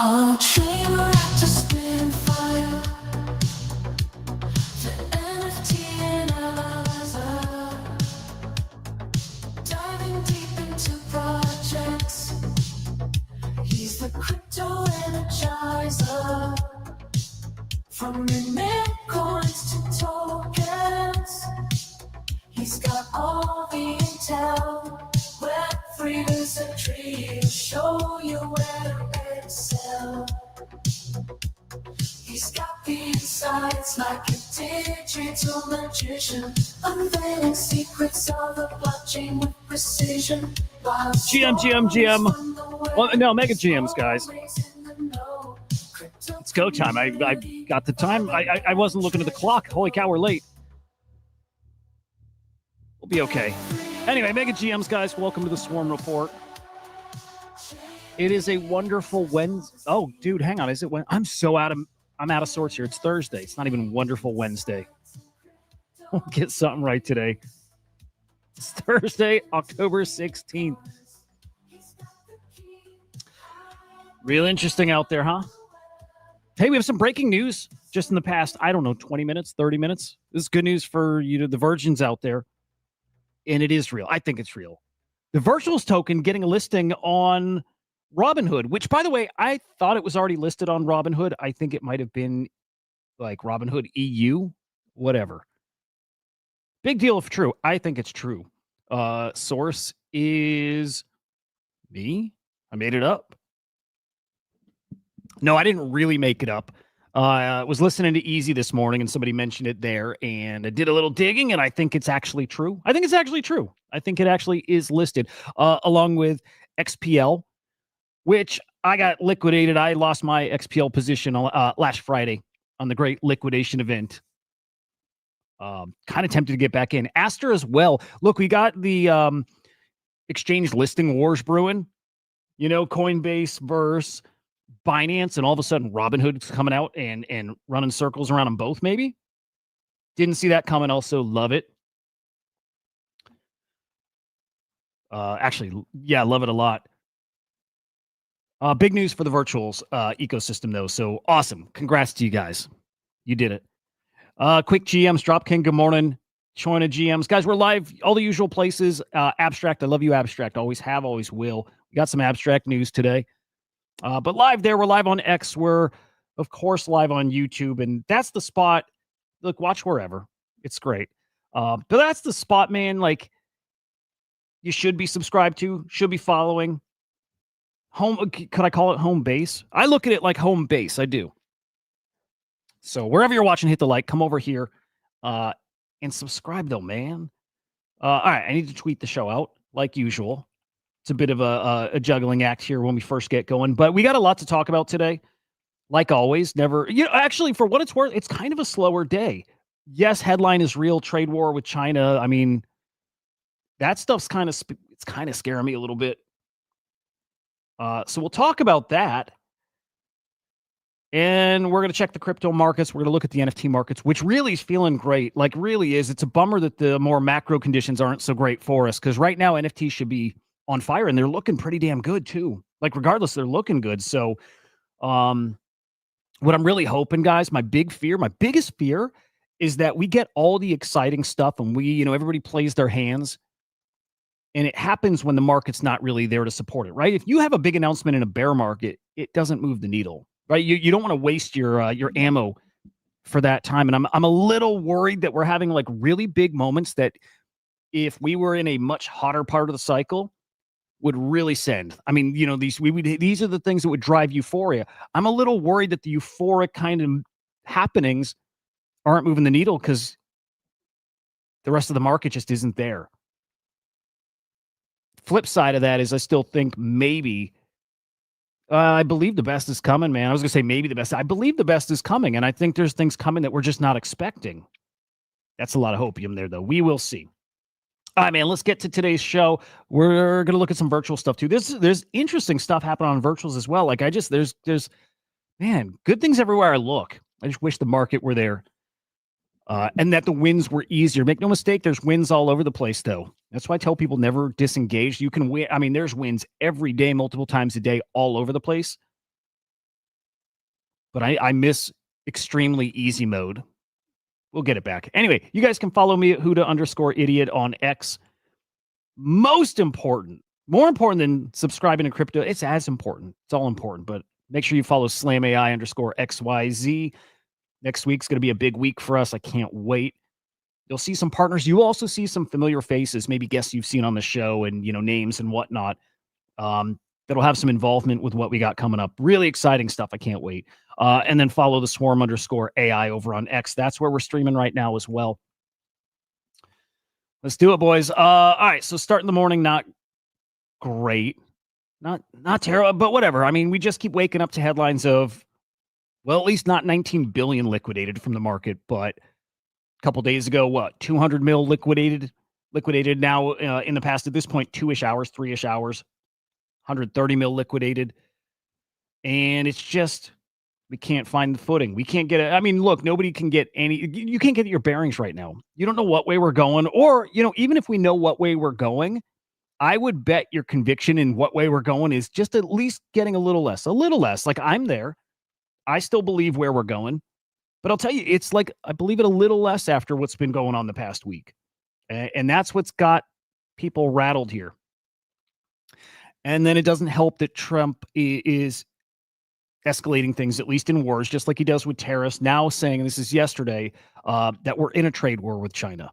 A dreamer at a spin fire. The NFT analyzer. Diving deep into projects. He's the crypto energizer. From mint coins to tokens. He's got all the intel. Web3 is a tree. Show you where to excel. He's got the insights like a digital magician, unveiling secrets of the blockchain with precision. GM. Well, no, mega GMs, guys. It's go time. I got the time. I wasn't looking at the clock. Holy cow, we're late. We'll be okay. Anyway, mega GMs, guys. Welcome to the Swarm Report. It is a wonderful Wednesday. Oh, dude, hang on. Is it when I'm out of sorts here. It's Thursday. It's not even wonderful Wednesday. I'll get something right today. It's Thursday, October 16th. Real interesting out there, huh? Hey, we have some breaking news just in the past, 20 minutes, 30 minutes. This is good news for the virgins out there. And it is real. I think it's real. The Virtuals token getting a listing on Robinhood, which, by the way, I thought it was already listed on Robinhood. I think it might have been like Robinhood EU, whatever. Big deal if true. I think it's true. Source is me. I made it up. No, I didn't really make it up. I was listening to Easy this morning, and somebody mentioned it there, and I did a little digging, and I think it's actually true. I think it actually is listed, along with XPL, which I got liquidated. I lost my XPL position last Friday on the great liquidation event. Kind of tempted to get back in. Aster as well. Look, we got the exchange listing wars brewing. Coinbase versus Binance, and all of a sudden Robinhood's coming out and running circles around them both, maybe. Didn't see that coming. Also love it. Actually, yeah, love it a lot. Big news for the Virtuals ecosystem, though. So awesome. Congrats to you guys. You did it. Quick GMs, Dropking, good morning. Choina GMs. Guys, we're live, all the usual places. Abstract, I love you, Abstract. Always have, always will. We got some Abstract news today. But live there, we're live on X. We're, of course, live on YouTube. And that's the spot. Look, watch wherever. It's great. But that's the spot, man. Like, you should be subscribed to, should be following. Home, could I call it home base? I look at it like home base. I do. So wherever you're watching, hit the like. Come over here and subscribe, though, man. All right, I need to tweet the show out, like usual. It's a bit of a juggling act here when we first get going. But we got a lot to talk about today. Like always, actually, for what it's worth, it's kind of a slower day. Yes, headline is real. Trade war with China. I mean, that stuff's kind of scaring me a little bit. So we'll talk about that. And we're going to check the crypto markets. We're going to look at the NFT markets, which really is feeling great. Like, really is. It's a bummer that the more macro conditions aren't so great for us, because right now NFTs should be on fire, and they're looking pretty damn good too. Like, regardless, they're looking good. So what I'm really hoping, guys, my biggest fear is that we get all the exciting stuff and everybody plays their hands, and it happens when the market's not really there to support it, right? If you have a big announcement in a bear market, it doesn't move the needle, right? You don't want to waste your ammo for that time. And I'm a little worried that we're having like really big moments that, if we were in a much hotter part of the cycle, would really send. I mean, these are the things that would drive euphoria. I'm a little worried that the euphoric kind of happenings aren't moving the needle because the rest of the market just isn't there. Flip side of that is I still think maybe I believe the best is coming, man. I was going to say maybe the best. I believe the best is coming, and I think there's things coming that we're just not expecting. That's a lot of hopium there, though. We will see. All right, man, let's get to today's show. We're going to look at some virtual stuff, too. There's interesting stuff happening on virtuals as well. Like, there's good things everywhere I look. I just wish the market were there and that the wins were easier. Make no mistake, there's wins all over the place, though. That's why I tell people never disengage. You can win. I mean, there's wins every day, multiple times a day, all over the place. but I miss extremely easy mode. We'll get it back. Anyway, you guys can follow me at Hudah_idiot on X. Most important, more important than subscribing to crypto. It's as important. It's all important, but make sure you follow SlamAI_XYZ. Next week's going to be a big week for us. I can't wait. You'll see some partners. You also see some familiar faces, maybe guests you've seen on the show and, names and whatnot. That'll have some involvement with what we got coming up. Really exciting stuff. I can't wait. And then follow the Swarm_AI over on X. That's where we're streaming right now as well. Let's do it, boys. All right. So starting the morning, not great. Not terrible, but whatever. I mean, we just keep waking up to headlines of, well, at least not 19 billion liquidated from the market, but a couple days ago, what, 200 mil liquidated now in the past at this point, 2-ish hours, 3-ish hours, 130 mil liquidated. And it's just, we can't find the footing. We can't get it. I mean, look, nobody can get you can't get your bearings right now. You don't know what way we're going, or, even if we know what way we're going, I would bet your conviction in what way we're going is just at least getting a little less. Like, I'm there. I still believe where we're going, but I'll tell you, it's like, I believe it a little less after what's been going on the past week. And that's what's got people rattled here. And then it doesn't help that Trump is escalating things, at least in wars, just like he does with tariffs, now saying, and this is yesterday, that we're in a trade war with China.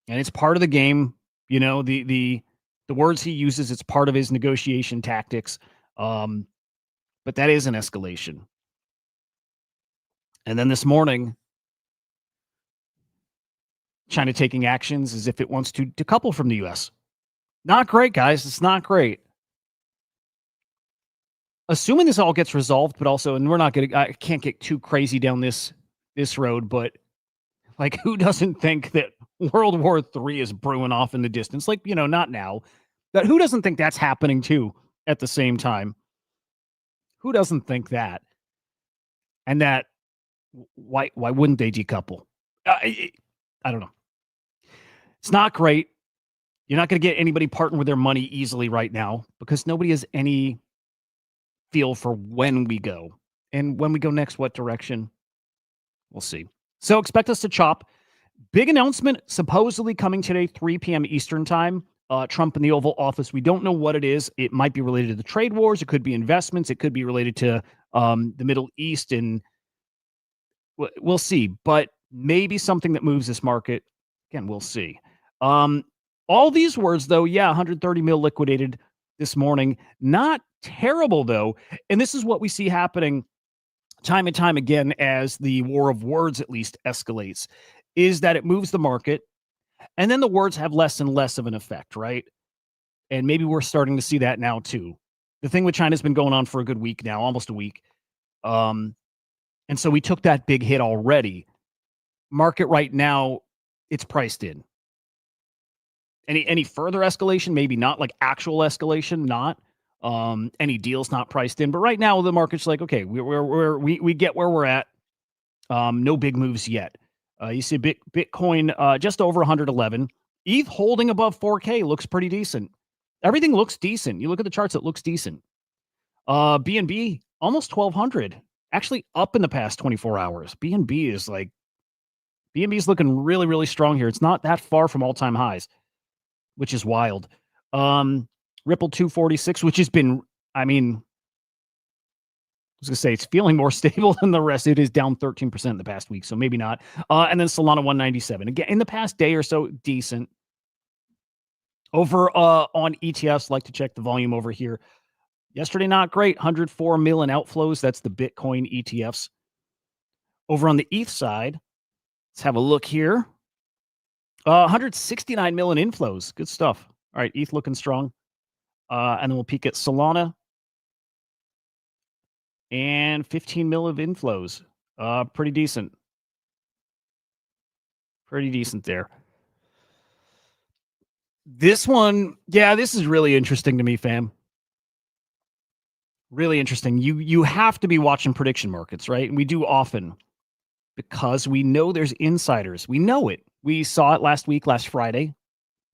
And it's part of the game, the words he uses, it's part of his negotiation tactics. But that is an escalation. And then this morning, China taking actions as if it wants to decouple from the U.S. Not great, guys. It's not great. Assuming this all gets resolved, but also, and I can't get too crazy down this road, but like, who doesn't think that World War III is brewing off in the distance? Like, not now, but who doesn't think that's happening too at the same time? Who doesn't think that? And that, why wouldn't they decouple? I don't know. It's not great. You're not going to get anybody parting with their money easily right now because nobody has any feel for when we go. And when we go next, what direction? We'll see. So expect us to chop. Big announcement supposedly coming today, 3 p.m. Eastern time. Trump in the Oval Office. We don't know what it is. It might be related to the trade wars. It could be investments. It could be related to the Middle East. And we'll see. But maybe something that moves this market. Again, we'll see. All these words, though, 130 mil liquidated this morning. Not terrible, though. And this is what we see happening time and time again as the war of words at least escalates, is that it moves the market. And then the words have less and less of an effect, right? And maybe we're starting to see that now, too. The thing with China's been going on for a good week now, almost a week. And so we took that big hit already. Market right now, it's priced in. Any further escalation? Maybe not, like actual escalation, not. Any deals not priced in. But right now, the market's like, okay, we get where we're at. No big moves yet. You see Bitcoin just over 111. ETH holding above 4K looks pretty decent. Everything looks decent. You look at the charts, it looks decent. BNB almost 1,200. Actually up in the past 24 hours. BNB is looking really, really strong here. It's not that far from all-time highs, which is wild. Ripple 246, which has been, I was going to say it's feeling more stable than the rest. It is down 13% in the past week, so maybe not. And then Solana 197. Again, in the past day or so, decent. Over on ETFs, like to check the volume over here. Yesterday, not great. 104 mil in outflows. That's the Bitcoin ETFs. Over on the ETH side, let's have a look here. 169 mil in inflows. Good stuff. All right, ETH looking strong. And then we'll peek at Solana. And 15 mil of inflows. Pretty decent. Pretty decent there. This one, this is really interesting to me, fam. Really interesting. You have to be watching prediction markets, right? And we do often because we know there's insiders. We know it. We saw it last Friday,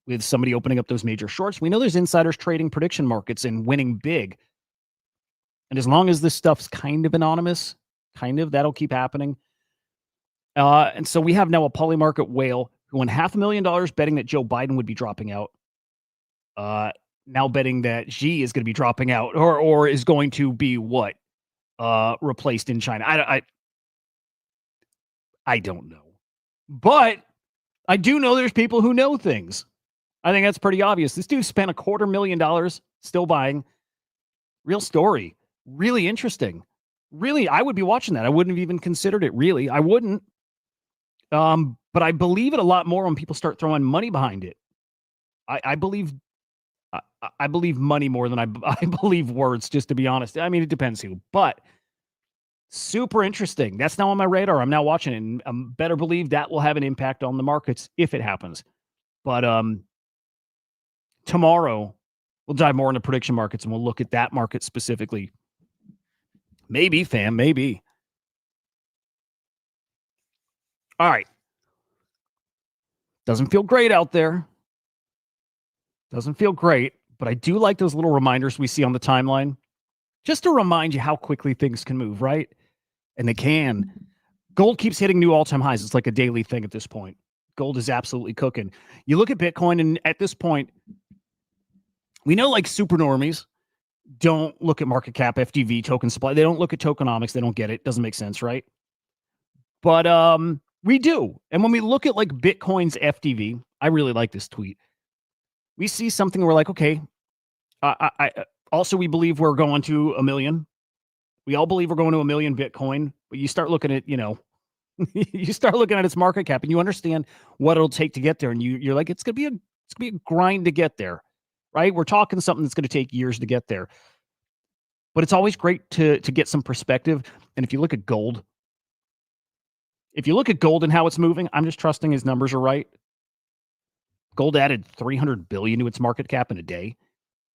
with somebody opening up those major shorts. We know there's insiders trading prediction markets and winning big. And as long as this stuff's kind of anonymous, that'll keep happening. And so we have now a polymarket whale who won $500,000 betting that Joe Biden would be dropping out. Now betting that Xi is going to be dropping out or is going to be what? Replaced in China. I don't know. But I do know there's people who know things. I think that's pretty obvious. This dude spent $250,000 still buying. Real story. Really interesting. Really, I would be watching that. I wouldn't have even considered it, really. I wouldn't. But I believe it a lot more when people start throwing money behind it. I believe money more than I believe words, just to be honest. I mean, it depends who. But super interesting. That's now on my radar. I'm now watching it, and better believe that will have an impact on the markets if it happens. But tomorrow, we'll dive more into prediction markets, and we'll look at that market specifically. Maybe, fam, maybe. All right. Doesn't feel great out there. Doesn't feel great, but I do like those little reminders we see on the timeline, just to remind you how quickly things can move, right? And they can. Gold keeps hitting new all-time highs. It's like a daily thing at this point. Gold is absolutely cooking. You look at Bitcoin, and at this point, we know like super normies don't look at market cap, FDV, token supply. They don't look at tokenomics. They don't get it. Doesn't make sense, right? But we do. And when we look at like Bitcoin's FDV, I really like this tweet. We see something where we're like, okay, also we believe we're going to 1 million. We all believe we're going to 1 million Bitcoin, but you start looking at, you start looking at its market cap and you understand what it'll take to get there. And you're like, it's gonna be a grind to get there, right? We're talking something that's going to take years to get there. But it's always great to get some perspective. And if you look at gold, and how it's moving, I'm just trusting his numbers are right. Gold added 300 billion to its market cap in a day.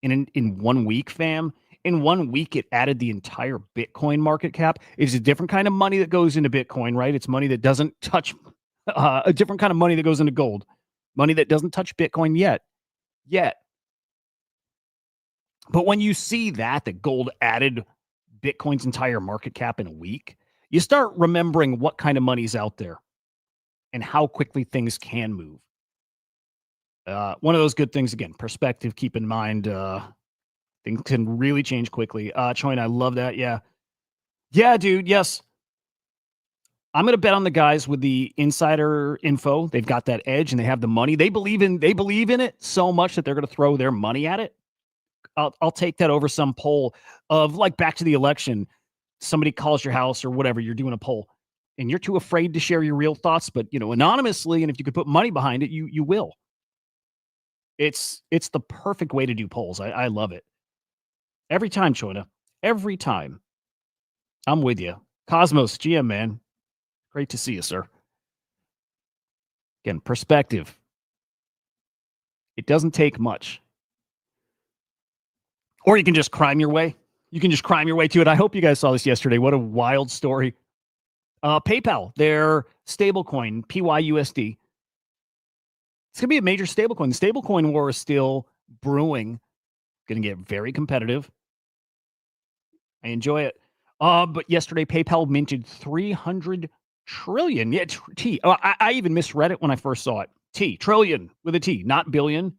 And in 1 week, fam, in 1 week, it added the entire Bitcoin market cap. It's a different kind of money that goes into Bitcoin, right? It's money that doesn't touch a different kind of money that goes into gold. Money that doesn't touch Bitcoin yet. But when you see that gold added Bitcoin's entire market cap in a week, you start remembering what kind of money's out there and how quickly things can move. One of those good things, again, perspective, keep in mind, things can really change quickly. Choin, I love that. Yeah. Yeah, dude. Yes. I'm going to bet on the guys with the insider info. They've got that edge and they have the money. They believe in it so much that they're going to throw their money at it. I'll take that over some poll of like back to the election. Somebody calls your house or whatever. You're doing a poll and you're too afraid to share your real thoughts, but anonymously. And if you could put money behind it, you will. It's the perfect way to do polls. I love it. Every time, Choina. Every time. I'm with you. Cosmos, GM, man. Great to see you, sir. Again, perspective. It doesn't take much. Or you can just crime your way. You can just crime your way to it. I hope you guys saw this yesterday. What a wild story. PayPal, their stablecoin, PYUSD. It's going to be a major stablecoin. The stablecoin war is still brewing. Going to get very competitive. I enjoy it. But yesterday, PayPal minted 300 trillion. Yeah, T. I even misread it when I first saw it. T. Trillion with a T, not billion.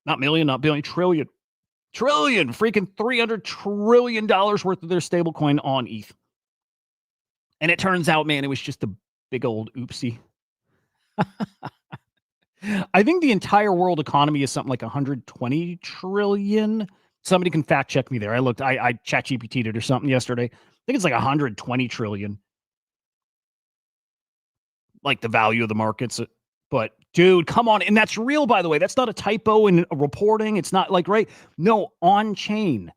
Not million, not billion. Trillion. Trillion. Freaking $300 trillion worth of their stablecoin on ETH. And it turns out, man, it was just a big old oopsie. I think the entire world economy is something like 120 trillion. Somebody can fact check me there. I chat GPT'd it or something yesterday. I think it's like 120 trillion. Like the value of the markets. But dude, come on. And that's real, by the way. That's not a typo in reporting. It's not like, right? No, on chain.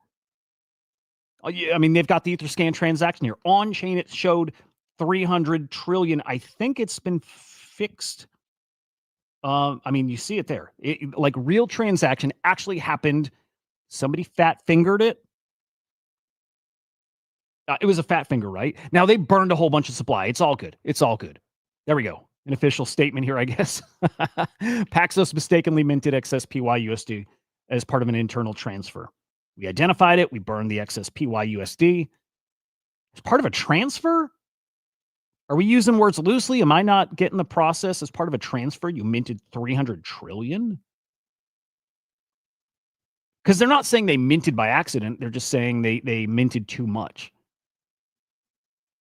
I mean, they've got the Etherscan transaction here. On chain, it showed 300 trillion. I think it's been fixed. I mean, you see it there. Like real transaction actually happened. Somebody fat fingered it. It was a fat finger, right? Now they burned a whole bunch of supply. It's all good. It's all good. There we go. An official statement here, I guess. Paxos mistakenly minted excess PYUSD as part of an internal transfer. We identified it. We burned the excess PYUSD. It's part of a transfer? Are we using words loosely? Am I not getting the process as part of a transfer? You minted 300 trillion? Because they're not saying they minted by accident. They're just saying they minted too much.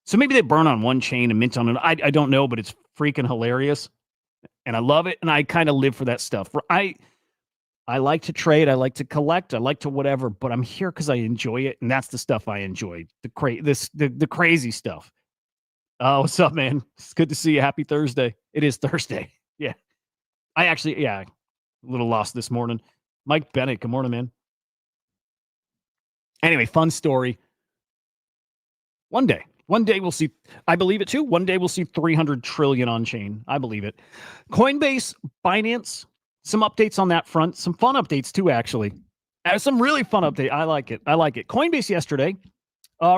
So maybe they burn on one chain and mint on it. I don't know, but it's freaking hilarious. And I love it. And I kind of live for that stuff. I like to trade. I like to collect. I like to whatever, but I'm here because I enjoy it. And that's the stuff I enjoy. The crazy stuff. Oh, what's up, man? It's good to see you. Happy Thursday. It is Thursday. Yeah. A little lost this morning. Mike Bennett, good morning, man. Anyway, fun story. One day we'll see, I believe it too. One day we'll see 300 trillion on chain. I believe it. Coinbase, Binance, some updates on that front. Some fun updates too, actually. Some really fun update. I like it. Coinbase yesterday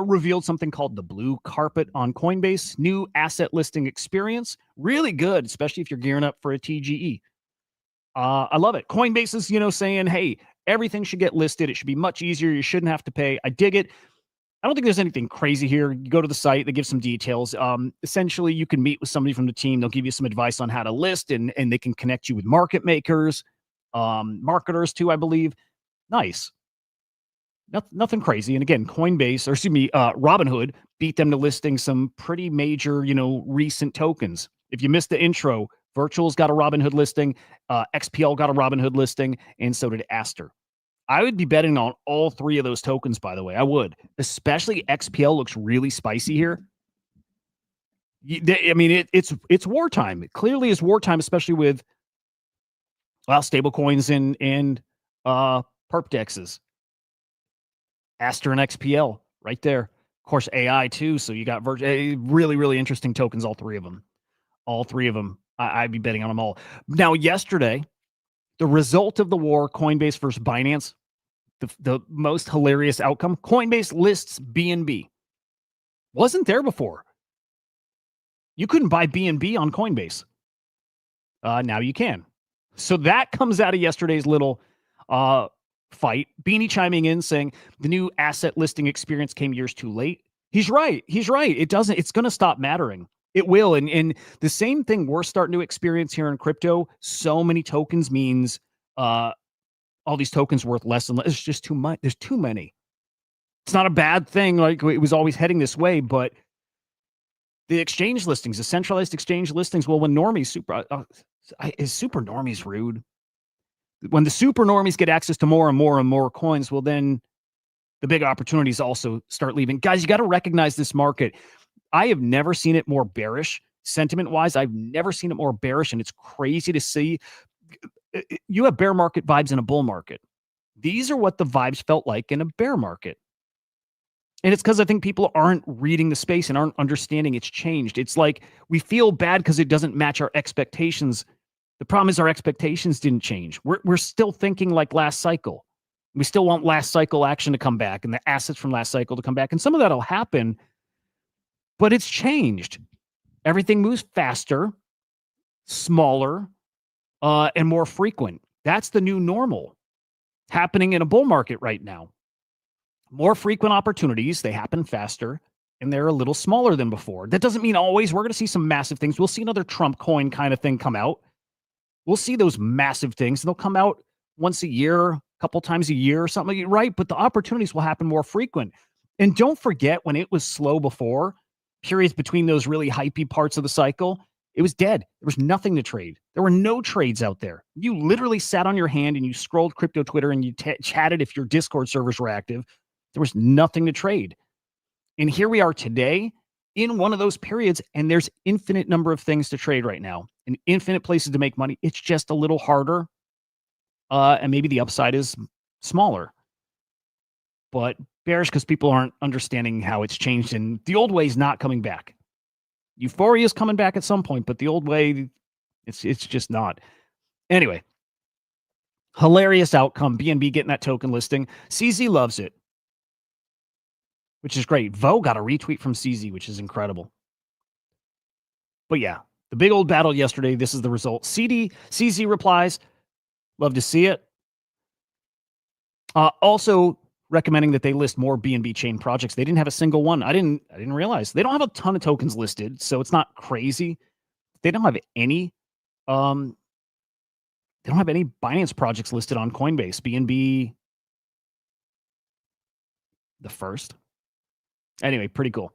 revealed something called the blue carpet on Coinbase. New asset listing experience. Really good, especially if you're gearing up for a TGE. I love it. Coinbase is, saying, hey, everything should get listed. It should be much easier. You shouldn't have to pay. I dig it. I don't think there's anything crazy here. You go to the site, they give some details. Essentially, you can meet with somebody from the team. They'll give you some advice on how to list, and they can connect you with market makers, marketers too, I believe. Nice. Nothing crazy. And again, Robinhood beat them to listing some pretty major, recent tokens. If you missed the intro, Virtual's got a Robinhood listing, XPL got a Robinhood listing, and so did Aster. I would be betting on all three of those tokens, by the way. I would. Especially XPL looks really spicy here. It's wartime. It clearly is wartime, especially with stable coins and perp dexes. Aster and XPL right there. Of course, AI too. So you got really, really interesting tokens, all three of them. I'd be betting on them all. Now, yesterday, the result of the war, Coinbase versus Binance, the most hilarious outcome, Coinbase lists BNB. Wasn't there before. You couldn't buy BNB on Coinbase. Now you can. So that comes out of yesterday's little fight. Beanie chiming in saying the new asset listing experience came years too late. He's right. It's going to stop mattering. It will. And the same thing we're starting to experience here in crypto. So many tokens means all these tokens worth less and less. It's just too much. There's too many. It's not a bad thing. Like it was always heading this way, but the exchange listings, the centralized exchange listings. Well, when normies is super normies rude. When the super normies get access to more and more and more coins, well, then the big opportunities also start leaving. Guys, you got to recognize this market. I have never seen it more bearish sentiment-wise. I've never seen it more bearish, and it's crazy to see. You have bear market vibes in a bull market. These are what the vibes felt like in a bear market. And it's because I think people aren't reading the space and aren't understanding it's changed. It's like we feel bad because it doesn't match our expectations. The problem is our expectations didn't change. We're still thinking like last cycle. We still want last cycle action to come back and the assets from last cycle to come back. And some of that will happen, but it's changed. Everything moves faster, smaller, and more frequent. That's the new normal happening in a bull market right now. More frequent opportunities, they happen faster, and they're a little smaller than before. That doesn't mean always we're going to see some massive things. We'll see another Trump coin kind of thing come out. We'll see those massive things. They'll come out once a year, a couple times a year or something, right? But the opportunities will happen more frequent. And don't forget, when it was slow before, periods between those really hypey parts of the cycle, it was dead. There was nothing to trade. There were no trades out there. You literally sat on your hand and you scrolled crypto Twitter and you chatted if your Discord servers were active. There was nothing to trade. And here we are today in one of those periods, and there's infinite number of things to trade right now and infinite places to make money. It's just a little harder. And maybe the upside is smaller. But bearish because people aren't understanding how it's changed, and the old way is not coming back. Euphoria is coming back at some point, but the old way, it's just not. Anyway, hilarious outcome. BNB getting that token listing. CZ loves it, which is great. Vo got a retweet from CZ, which is incredible. But yeah, the big old battle yesterday. This is the result. CZ replies, love to see it. Also, recommending that they list more BNB chain projects. They didn't have a single one. I didn't realize they don't have a ton of tokens listed, so it's not crazy. They don't have any. They don't have any Binance projects listed on Coinbase. BNB, the first. Anyway, pretty cool.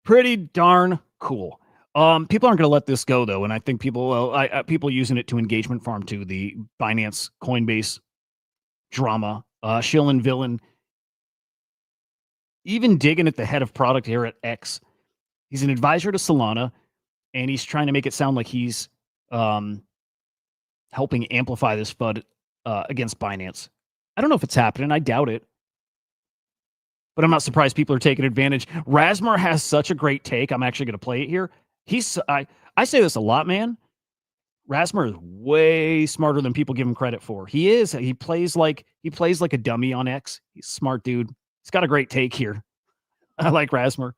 Pretty darn cool. People aren't going to let this go though, and I think people using it to engagement farm too. The Binance Coinbase drama, shill and villain, even digging at the head of product here at X. He's an advisor to Solana, and he's trying to make it sound like he's helping amplify this FUD against Binance. I don't know if it's happening. I doubt it. But I'm not surprised people are taking advantage. Rasmar has such a great take. I'm actually going to play it here. I say this a lot, man. Rasmar is way smarter than people give him credit for. He is. He plays like a dummy on X. He's a smart dude. He's got a great take here. I like Rasmar.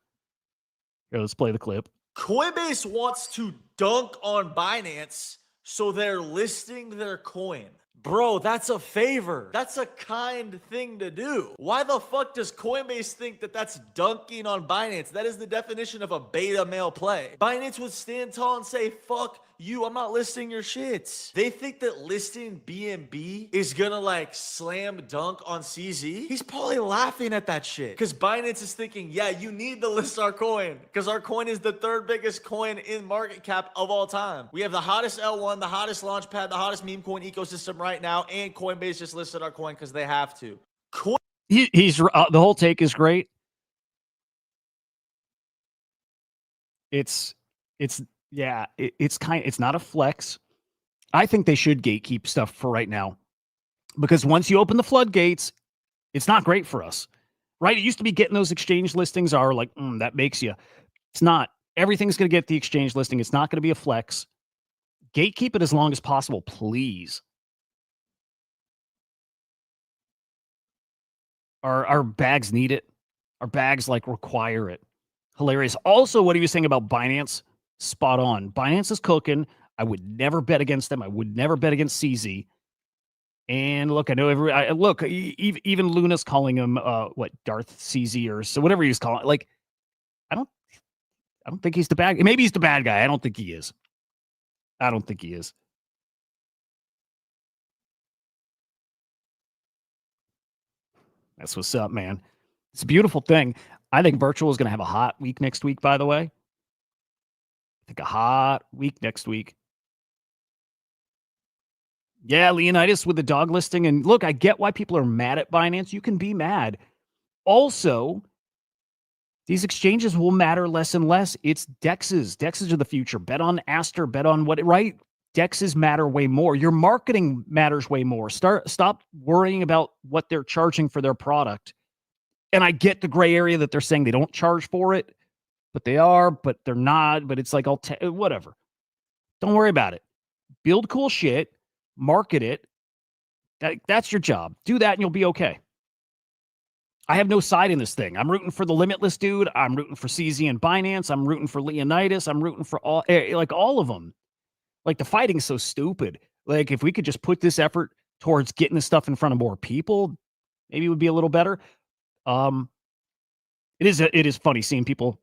Here, let's play the clip. Coinbase wants to dunk on Binance, so they're listing their coin. Bro, that's a favor. That's a kind thing to do. Why the fuck does Coinbase think that that's dunking on Binance? That is the definition of a beta male play. Binance would stand tall and say, fuck you, I'm not listing your shits. They think that listing BNB is gonna like slam dunk on CZ. He's probably laughing at that shit because Binance is thinking, yeah, you need to list our coin because our coin is the third biggest coin in market cap of all time. We have the hottest L1, the hottest launchpad, the hottest meme coin ecosystem right now, and Coinbase just listed our coin because they have to. He's the whole take is great. It's not a flex. I think they should gatekeep stuff for right now because once you open the floodgates, it's not great for us, right? It used to be getting those exchange listings are like, that makes you. It's not. Everything's going to get the exchange listing. It's not going to be a flex. Gatekeep it as long as possible, please. Our bags need it. Our bags like require it. Hilarious. Also, what are you saying about Binance? Spot on. Binance is cooking. I would never bet against them. I would never bet against CZ. And look, I know even Luna's calling him Darth CZ or so whatever he's calling. Like, I don't think he's the bad guy. Maybe he's the bad guy. I don't think he is. That's what's up, man. It's a beautiful thing. I think Virtual is going to have a hot week next week, by the way. I think a hot week next week. Yeah, Leonidas with the dog listing. And look, I get why people are mad at Binance. You can be mad. Also, these exchanges will matter less and less. It's DEXs. DEXs are the future. Bet on Aster. Bet on right? DEXs matter way more. Your marketing matters way more. Stop worrying about what they're charging for their product. And I get the gray area that they're saying they don't charge for it, but they are, but they're not. But it's like, whatever. Don't worry about it. Build cool shit. Market it. That's your job. Do that and you'll be okay. I have no side in this thing. I'm rooting for the Limitless dude. I'm rooting for CZ and Binance. I'm rooting for Leonidas. I'm rooting for all of them. Like, the fighting's so stupid. Like, if we could just put this effort towards getting this stuff in front of more people, maybe it would be a little better. It is funny seeing people,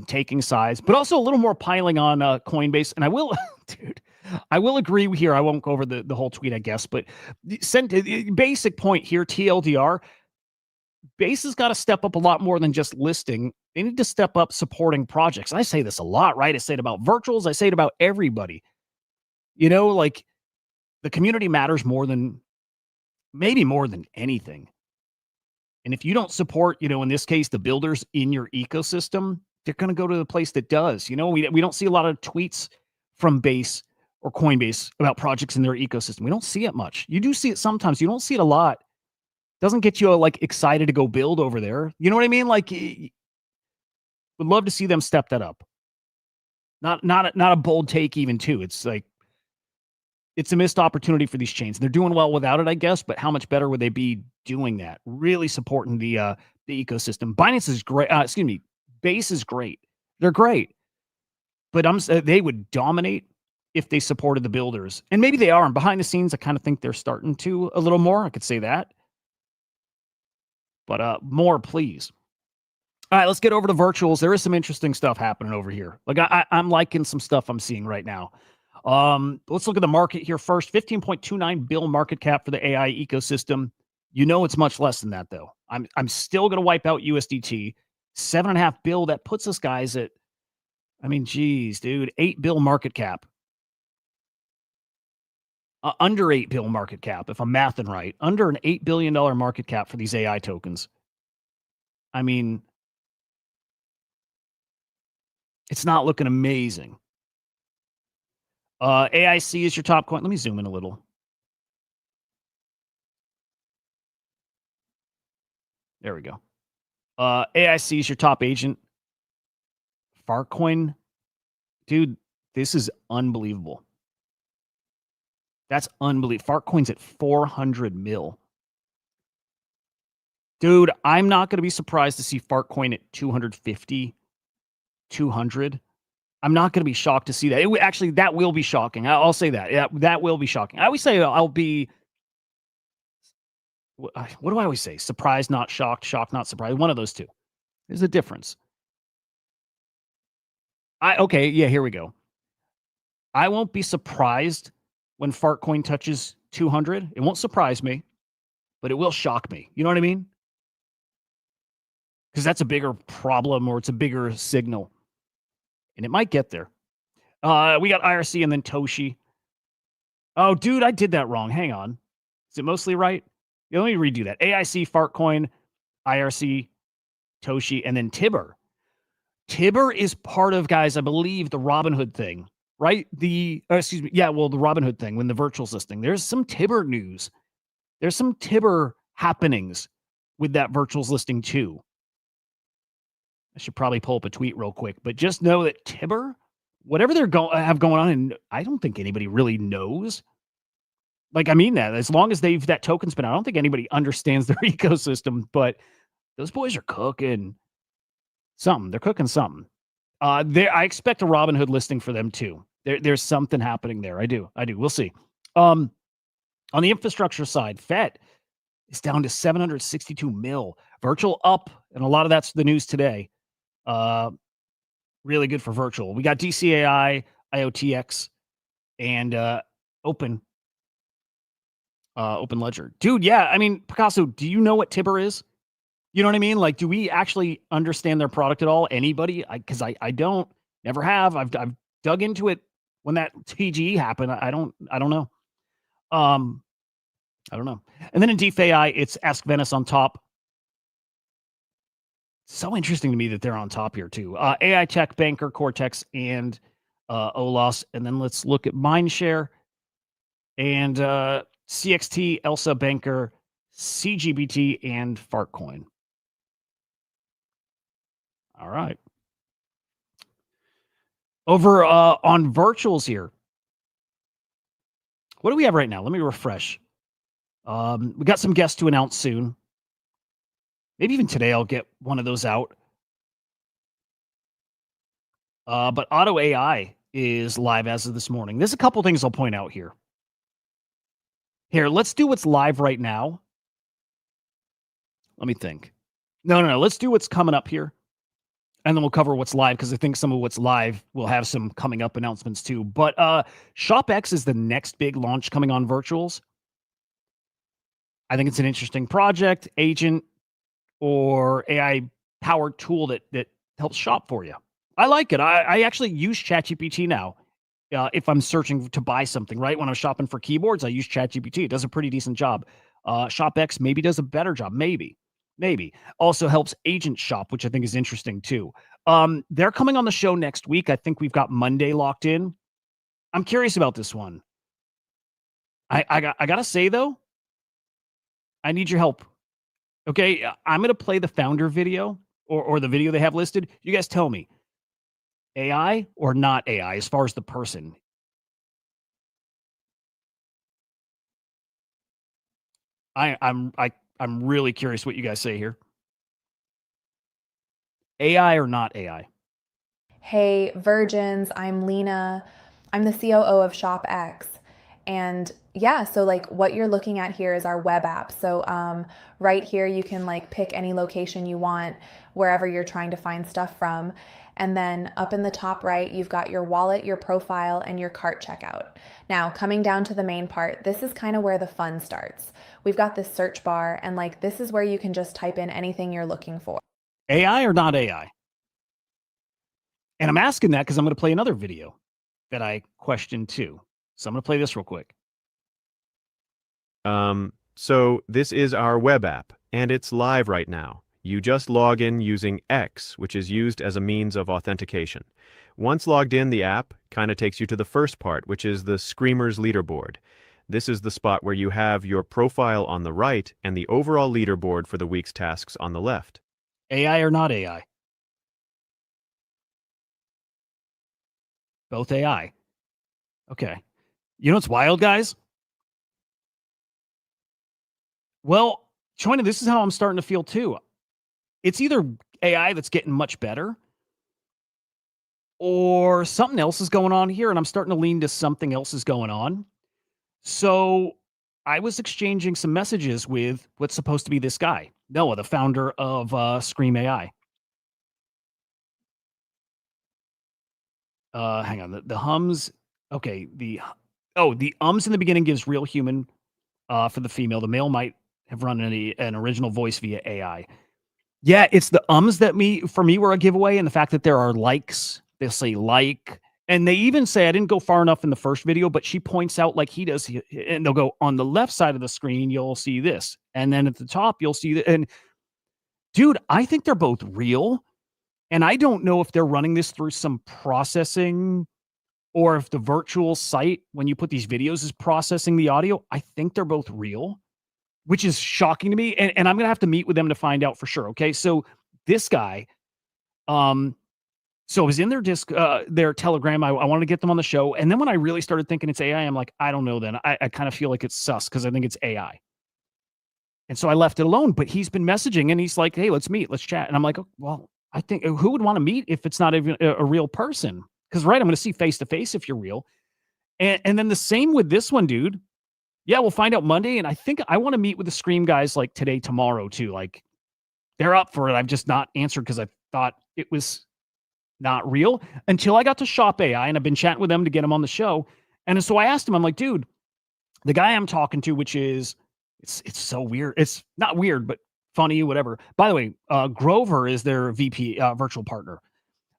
taking sides, but also a little more piling on Coinbase. And I will, dude, I will agree here. I won't go over the whole tweet, I guess, but basic point here, TLDR, Base has got to step up a lot more than just listing. They need to step up supporting projects. And I say this a lot, right? I say it about virtuals. I say it about everybody. Like, the community matters maybe more than anything. And if you don't support, in this case, the builders in your ecosystem, they're going to go to the place that does. We don't see a lot of tweets from Base or Coinbase about projects in their ecosystem. We don't see it much. You do see it sometimes. You don't see it a lot. Doesn't get you excited to go build over there. You know what I mean? Like, would love to see them step that up. Not a bold take even too. It's like, it's a missed opportunity for these chains. They're doing well without it, I guess, but how much better would they be doing that? Really supporting the ecosystem. Binance is great. Base is great. They're great. But they would dominate if they supported the builders. And maybe they are. And behind the scenes, I kind of think they're starting to a little more. I could say that. But more, please. All right, let's get over to virtuals. There is some interesting stuff happening over here. Like I'm liking some stuff I'm seeing right now. Let's look at the market here first. 15.29 bill market cap for the AI ecosystem. You know it's much less than that though. I'm still gonna wipe out USDT. 7.5 bill. That puts us guys at, I mean, geez, dude, 8 bill market cap. Under 8 bill market cap, if I'm mathing right. Under an $8 billion market cap for these AI tokens. I mean, it's not looking amazing. AIC is your top coin. Let me zoom in a little. There we go. AIC is your top agent. Farcoin, dude, this is unbelievable. That's unbelievable. Farcoin's at 400 mil. Dude, I'm not going to be surprised to see Farcoin at 250, 200. I'm not going to be shocked to see that. Actually, that will be shocking. I'll say that. Yeah, that will be shocking. I always say I'll be, what do I always say? Surprised, not shocked. Shocked, not surprised. One of those two. There's a difference. Okay, yeah, here we go. I won't be surprised when Fartcoin touches 200. It won't surprise me, but it will shock me. You know what I mean? Because that's a bigger problem, or it's a bigger signal. And it might get there. We got IRC and then Toshi. Oh, dude, I did that wrong. Hang on. Is it mostly right? Yeah, let me redo that. AIC, Fartcoin, IRC, Toshi, and then Tibber. Tibber is part of, guys, I believe, the Robinhood thing, right? The Robinhood thing, when the virtuals listing. There's some Tibber news. There's some Tibber happenings with that virtuals listing too. I should probably pull up a tweet real quick, but just know that Tibber, whatever they're have going on, and I don't think anybody really knows. Like, I mean that. As long as that token's been out, I don't think anybody understands their ecosystem, but those boys are cooking something. They're cooking something. I expect a Robinhood listing for them too. There's something happening there. I do. We'll see. On the infrastructure side, FET is down to 762 mil. Virtual up, and a lot of that's the news today. Really good for virtual. We got DCAI, IOTX, and Open Ledger. Dude, yeah, I mean, Picasso, do you know what Tibber is? You know what I mean? Like, do we actually understand their product at all? Anybody? Because I don't, never have. I've dug into it when that TGE happened. I don't know. I don't know. And then in DeFi, it's Ask Venice on top. So interesting to me that they're on top here too. AI Tech, Banker, Cortex, and OLOS. And then let's look at Mindshare and CXT, Elsa, Banker, CGBT, and Fartcoin. All right. Over on virtuals here. What do we have right now? Let me refresh. We got some guests to announce soon. Maybe even today I'll get one of those out. But Auto AI is live as of this morning. There's a couple things I'll point out here. Here, let's do what's live right now. Let me think. No. Let's do what's coming up here. And then we'll cover what's live, because I think some of what's live will have some coming up announcements too. But ShopX is the next big launch coming on virtuals. I think it's an interesting project, agent, or AI-powered tool that helps shop for you. I like it. I actually use ChatGPT now if I'm searching to buy something, right? When I'm shopping for keyboards, I use ChatGPT. It does a pretty decent job. ShopX maybe does a better job. Maybe. Also helps agent shop, which I think is interesting too. They're coming on the show next week. I think we've got Monday locked in. I'm curious about this one. I got to say, though, I need your help. Okay, I'm going to play the founder video or the video they have listed. You guys tell me, AI or not AI as far as the person? I'm really curious what you guys say here. AI or not AI? Hey, Virgins, I'm Lena. I'm the COO of ShopX. And yeah, so like what you're looking at here is our web app. So right here, you can like pick any location you want, wherever you're trying to find stuff from. And then up in the top right, you've got your wallet, your profile, and your cart checkout. Now, coming down to the main part, this is kind of where the fun starts. We've got this search bar, and like this is where you can just type in anything you're looking for. AI or not AI? And I'm asking that because I'm going to play another video that I questioned too. So I'm going to play this real quick. So this is our web app, and it's live right now. You just log in using X, which is used as a means of authentication. Once logged in, the app kind of takes you to the first part, which is the Screamers leaderboard. This is the spot where you have your profile on the right and the overall leaderboard for the week's tasks on the left. AI or not AI? Both AI. Okay. You know what's wild, guys? Well, China, this is how I'm starting to feel too. It's either AI that's getting much better or something else is going on here, and I'm starting to lean to something else is going on. So I was exchanging some messages with what's supposed to be this guy, Noah, the founder of Scream AI. Hang on, the hums. Okay, the ums in the beginning gives real human for the female. The male might have run an original voice via AI. Yeah, it's the ums that for me were a giveaway, and the fact that there are likes. They'll say like, and they even say I didn't go far enough in the first video, but she points out like he does, and they'll go on the left side of the screen. You'll see this, and then at the top you'll see that. And dude, I think they're both real, and I don't know if they're running this through some processing or if the virtual site when you put these videos is processing the audio. I think they're both real, which is shocking to me. And I'm going to have to meet with them to find out for sure. Okay. So this guy, so I was in their Telegram. I wanted to get them on the show. And then when I really started thinking it's AI, I'm like, I don't know then. I kind of feel like it's sus because I think it's AI. And so I left it alone, but he's been messaging and he's like, hey, let's meet, let's chat. And I'm like, oh, well, I think who would want to meet if it's not even a real person? Because right, I'm going to see face to face if you're real. And then the same with this one, dude. Yeah, we'll find out Monday. And I think I want to meet with the Scream guys like today, tomorrow too. Like they're up for it. I've just not answered because I thought it was not real until I got to Shop AI, and I've been chatting with them to get them on the show. And so I asked him, I'm like, dude, the guy I'm talking to, which is, it's so weird. It's not weird, but funny, whatever. By the way, Grover is their VP virtual partner.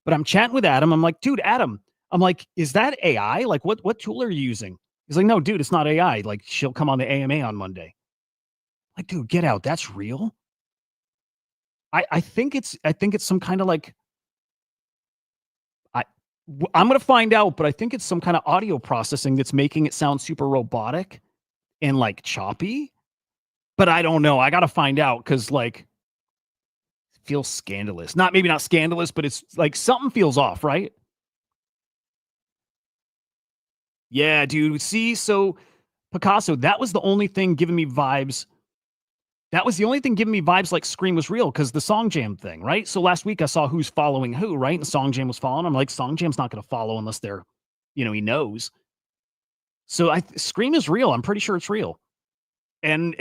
But I'm chatting with Adam. I'm like, dude, Adam, I'm like, is that AI? Like, what tool are you using? He's like, no, dude, it's not AI. Like, she'll come on the AMA on Monday. Like, dude, get out. That's real. I think it's some kind of like, I'm going to find out, but I think it's some kind of audio processing that's making it sound super robotic and like choppy. But I don't know. I got to find out because like it feels scandalous. Maybe not scandalous, but it's like something feels off, right? Yeah, dude. See, so Picasso, that was the only thing giving me vibes. That was the only thing giving me vibes like Scream was real because the Song Jam thing, right? So last week I saw who's following who, right? And Song Jam was following. I'm like, Song Jam's not going to follow unless they're, he knows. So Scream is real. I'm pretty sure it's real. And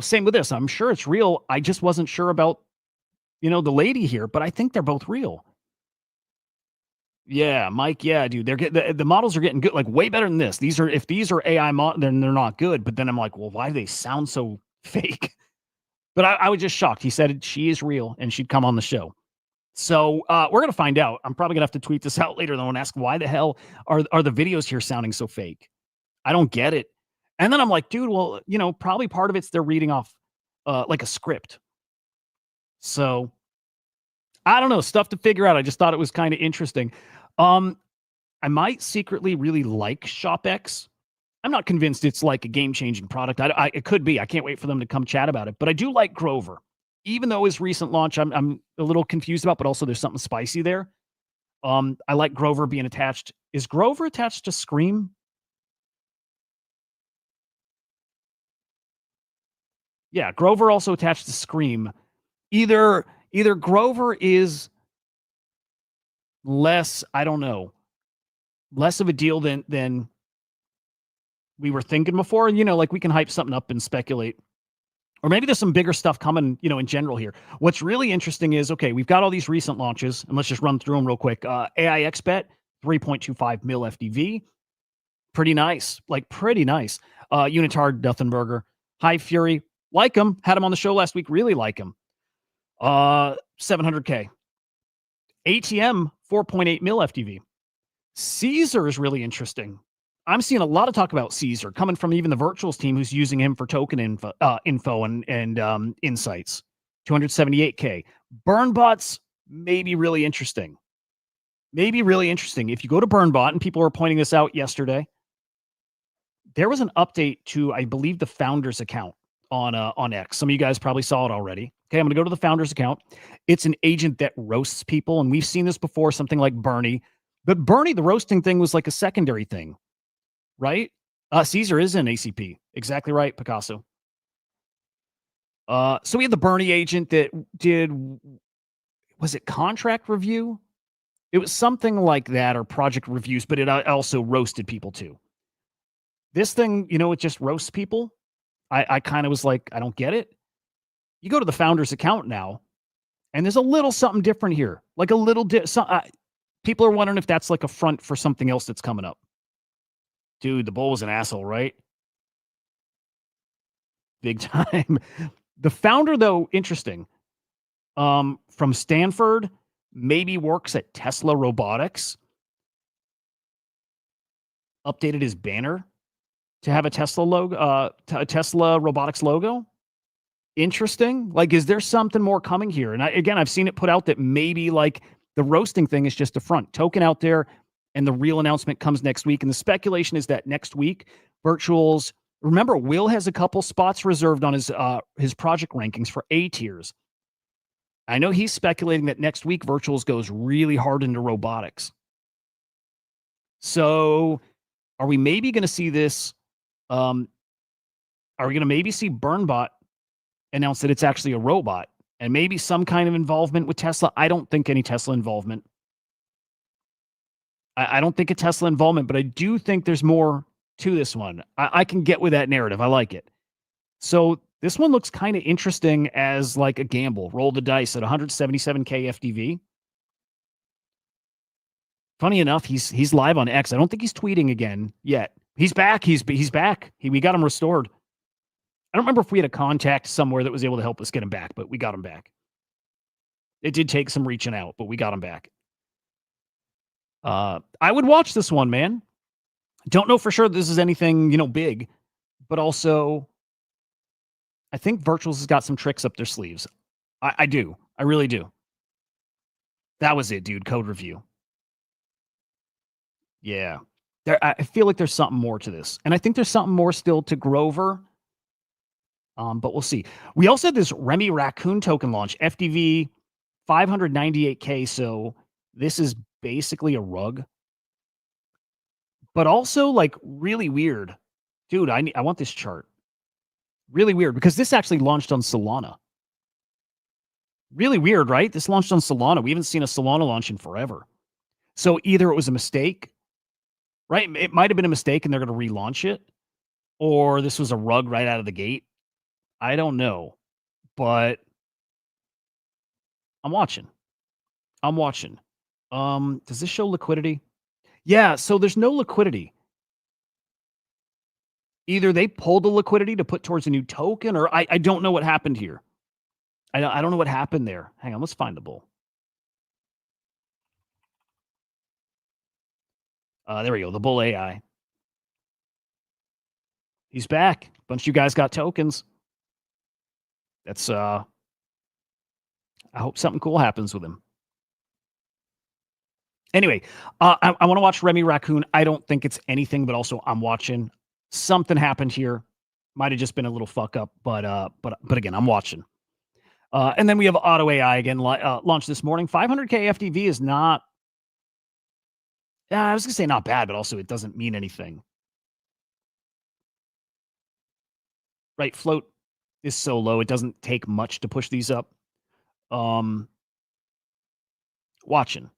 same with this. I'm sure it's real. I just wasn't sure about, the lady here, but I think they're both real. Yeah, Mike. Yeah, dude. They're getting the models are getting good, like way better than this. If these are AI models, then they're not good. But then I'm like, well, why do they sound so fake? But I was just shocked. He said she is real and she'd come on the show. So we're gonna find out. I'm probably gonna have to tweet this out later though and ask why the hell are the videos here sounding so fake? I don't get it. And then I'm like, dude, well, probably part of it's they're reading off like a script. So I don't know, stuff to figure out. I just thought it was kind of interesting. I might secretly really like ShopX. I'm not convinced it's like a game-changing product. It could be. I can't wait for them to come chat about it. But I do like Grover. Even though his recent launch, I'm a little confused about, but also there's something spicy there. I like Grover being attached. Is Grover attached to Scream? Yeah, Grover also attached to Scream. Either Grover is less, I don't know, less of a deal than we were thinking before. You know, like we can hype something up and speculate. Or maybe there's some bigger stuff coming, you know, in general here. What's really interesting is, okay, we've got all these recent launches, and let's just run through them real quick. AI XBet, 3.25 mil FDV. Pretty nice. Like, pretty nice. Unitard, Duthenberger. High Fury, like him. Had him on the show last week. Really like him. 700K. ATM, 4.8 mil FDV. Caesar is really interesting. I'm seeing a lot of talk about Caesar coming from even the virtuals team who's using him for token info and insights. 278K. Burnbots may be really interesting. Maybe really interesting. If you go to Burnbot, and people were pointing this out yesterday, there was an update to, I believe, the founder's account on X. Some of you guys probably saw it already. Okay, I'm going to go to the founder's account. It's an agent that roasts people, and we've seen this before, something like Bernie. But Bernie, the roasting thing was like a secondary thing, right? Caesar is an ACP. Exactly right, Picasso. So we had the Bernie agent that did, was it contract review? It was something like that, or project reviews, but it also roasted people too. This thing, you know, it just roasts people. I kind of was like, I don't get it. You go to the founder's account now, and there's a little something different here. Like a little people are wondering if that's like a front for something else that's coming up. Dude, the bull was an asshole, right? Big time. The founder, though, interesting. From Stanford, maybe works at Tesla Robotics. Updated his banner to have a Tesla logo, a Tesla Robotics logo. Interesting. Like, is there something more coming here? And I've seen it put out that maybe like the roasting thing is just a front token out there, and the real announcement comes next week. And the speculation is that next week, virtuals. Remember, Will has a couple spots reserved on his project rankings for A tiers. I know he's speculating that next week virtuals goes really hard into robotics. So, are we maybe going to see this? Are we going to maybe see Burnbot announce that it's actually a robot, and maybe some kind of involvement with Tesla? I don't think any Tesla involvement. I don't think a Tesla involvement, but I do think there's more to this one. I can get with that narrative. I like it. So this one looks kind of interesting as like a gamble. Roll the dice at 177K FDV. Funny enough, he's live on X. I don't think he's tweeting again yet. He's back. He's back. We got him restored. I don't remember if we had a contact somewhere that was able to help us get him back, but we got him back. It did take some reaching out, but we got him back. I would watch this one, man. Don't know for sure this is anything, you know, big, but also I think Virtuals has got some tricks up their sleeves. I do. I really do. That was it, dude. Code review. Yeah. I feel like there's something more to this. And I think there's something more still to Grover. But we'll see. We also had this Remy Raccoon token launch, FDV 598K. So this is basically a rug. But also like really weird. Dude, I want this chart. Really weird because this actually launched on Solana. Really weird, right? This launched on Solana. We haven't seen a Solana launch in forever. So either it was a mistake, right? It might have been a mistake and they're going to relaunch it, or this was a rug right out of the gate. I don't know, but I'm watching. Does this show liquidity? Yeah, so there's no liquidity. Either they pulled the liquidity to put towards a new token, or I don't know what happened here. I don't know what happened there. Hang on, let's find the bull. There we go, the bull AI. He's back. A bunch of you guys got tokens. That's I hope something cool happens with him. Anyway, I want to watch Remy Raccoon. I don't think it's anything, but also I'm watching. Something happened here. Might have just been a little fuck up, but again, I'm watching. And then we have Auto AI again, launched this morning. 500K FDV is not. I was gonna say not bad, but also it doesn't mean anything. Right, float is so low; it doesn't take much to push these up. Watching.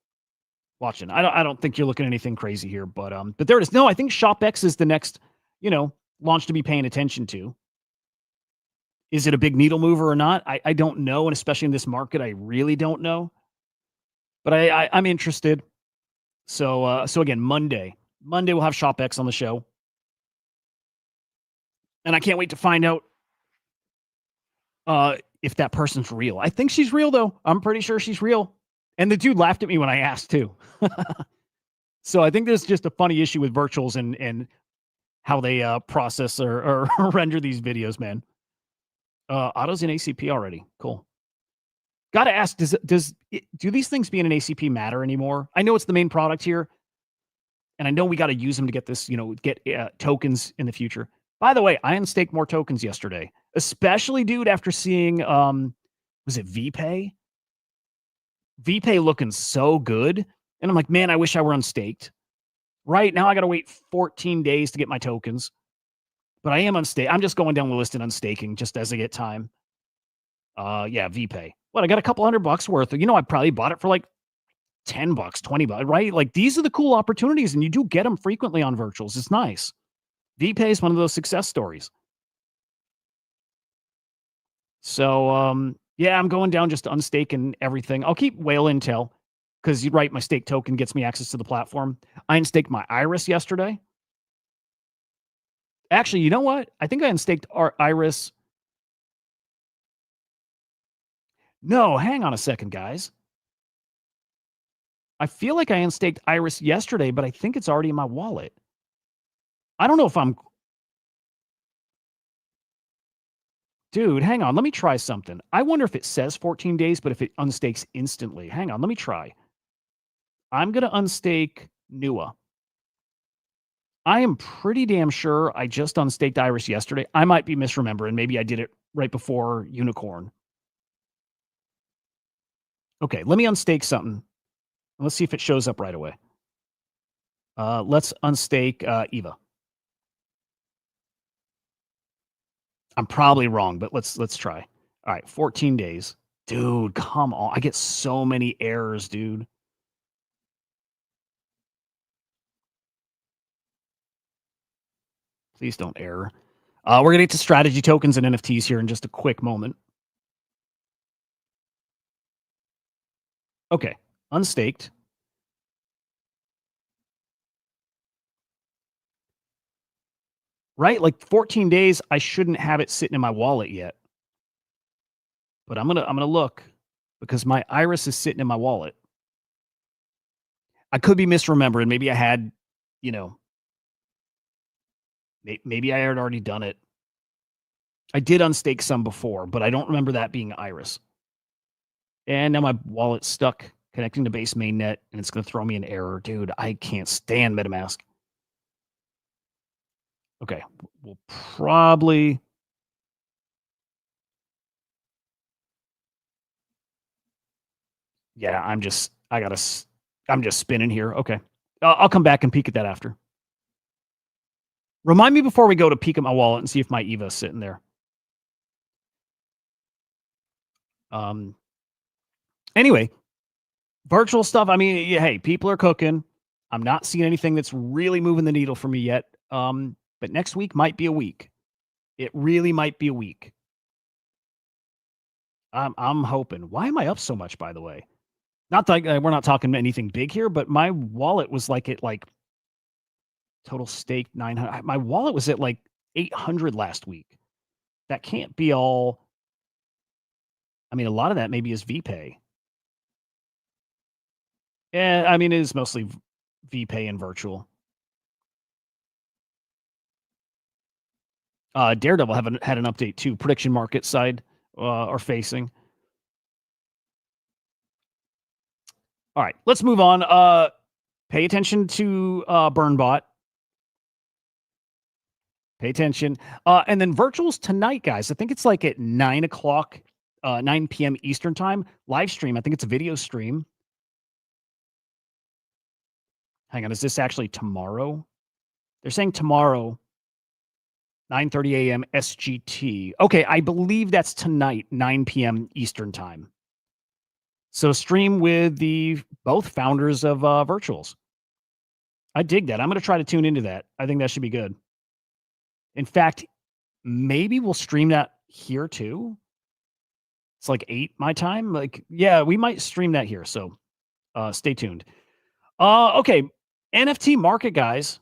I don't think you're looking at anything crazy here, but there it is. No, I think ShopX is the next launch to be paying attention to. Is it a big needle mover or not? I don't know, and especially in this market, I really don't know. But I'm interested. So again, Monday we'll have ShopX on the show, and I can't wait to find out if that person's real. I think she's real, though. I'm pretty sure she's real. And the dude laughed at me when I asked too. So I think there's just a funny issue with virtuals and how they process or render these videos, man. Auto's in ACP already. Cool. Got to ask, do these things being an ACP matter anymore? I know it's the main product here, and I know we got to use them to get this, get tokens in the future. By the way, I unstaked more tokens yesterday, especially, dude, after seeing, was it VPay? VPay looking so good. And I'm like, man, I wish I were unstaked. Right now, I got to wait 14 days to get my tokens. But I am unstaked. I'm just going down the list and unstaking just as I get time. Yeah, VPay. What, I got a couple $100 worth. I probably bought it for like $10, $20, right? Like, these are the cool opportunities, and you do get them frequently on virtuals. It's nice. VPay is one of those success stories. So, yeah, I'm going down just to unstake and everything. I'll keep Whale Intel because you're right, my stake token gets me access to the platform. I unstaked my Iris yesterday. Actually, you know what? I think I unstaked our Iris. No, hang on a second, guys. I feel like I unstaked Iris yesterday, but I think it's already in my wallet. I don't know if I'm... Dude, hang on. Let me try something. I wonder if it says 14 days, but if it unstakes instantly. Hang on. Let me try. I'm going to unstake NUA. I am pretty damn sure I just unstaked Iris yesterday. I might be misremembering. Maybe I did it right before Unicorn. Okay, let me unstake something. Let's see if it shows up right away. Let's unstake EVA. I'm probably wrong, but let's try. All right, 14 days. Dude, come on. I get so many errors, dude. Please don't error. We're going to get to strategy tokens and NFTs here in just a quick moment. Okay, unstaked. Right? Like 14 days, I shouldn't have it sitting in my wallet yet. But I'm gonna look because my Iris is sitting in my wallet. I could be misremembering. Maybe I had, maybe I had already done it. I did unstake some before, but I don't remember that being Iris. And now my wallet's stuck connecting to base mainnet, and it's going to throw me an error. Dude, I can't stand MetaMask. Okay, we'll probably... Yeah, I'm just spinning here. Okay. I'll come back and peek at that after. Remind me before we go to peek at my wallet and see if my EVA is sitting there. Anyway, virtual stuff. I mean, yeah, hey, people are cooking. I'm not seeing anything that's really moving the needle for me yet. But next week might be a week. It really might be a week. I'm hoping. Why am I up so much, by the way? Not that we're not talking anything big here, but my wallet was like at like total stake 900. My wallet was at like 800 last week. That can't be all. I mean, a lot of that maybe is VPay. Yeah, I mean, it is mostly VPay and virtual. Daredevil had an update too. Prediction market side are facing. All right, let's move on. Pay attention to BurnBot. Pay attention. And then virtuals tonight, guys. I think it's like at 9 o'clock, 9 p.m. Eastern time. Live stream. I think it's a video stream. Hang on. Is this actually tomorrow? They're saying tomorrow, 9:30 a.m. SGT. Okay, I believe that's tonight, 9 p.m. Eastern time. So stream with the both founders of virtuals. I dig that. I'm going to try to tune into that. I think that should be good. In fact, maybe we'll stream that here too. It's like 8 my time. Like, yeah, we might stream that here. So stay tuned. Okay. NFT market, guys.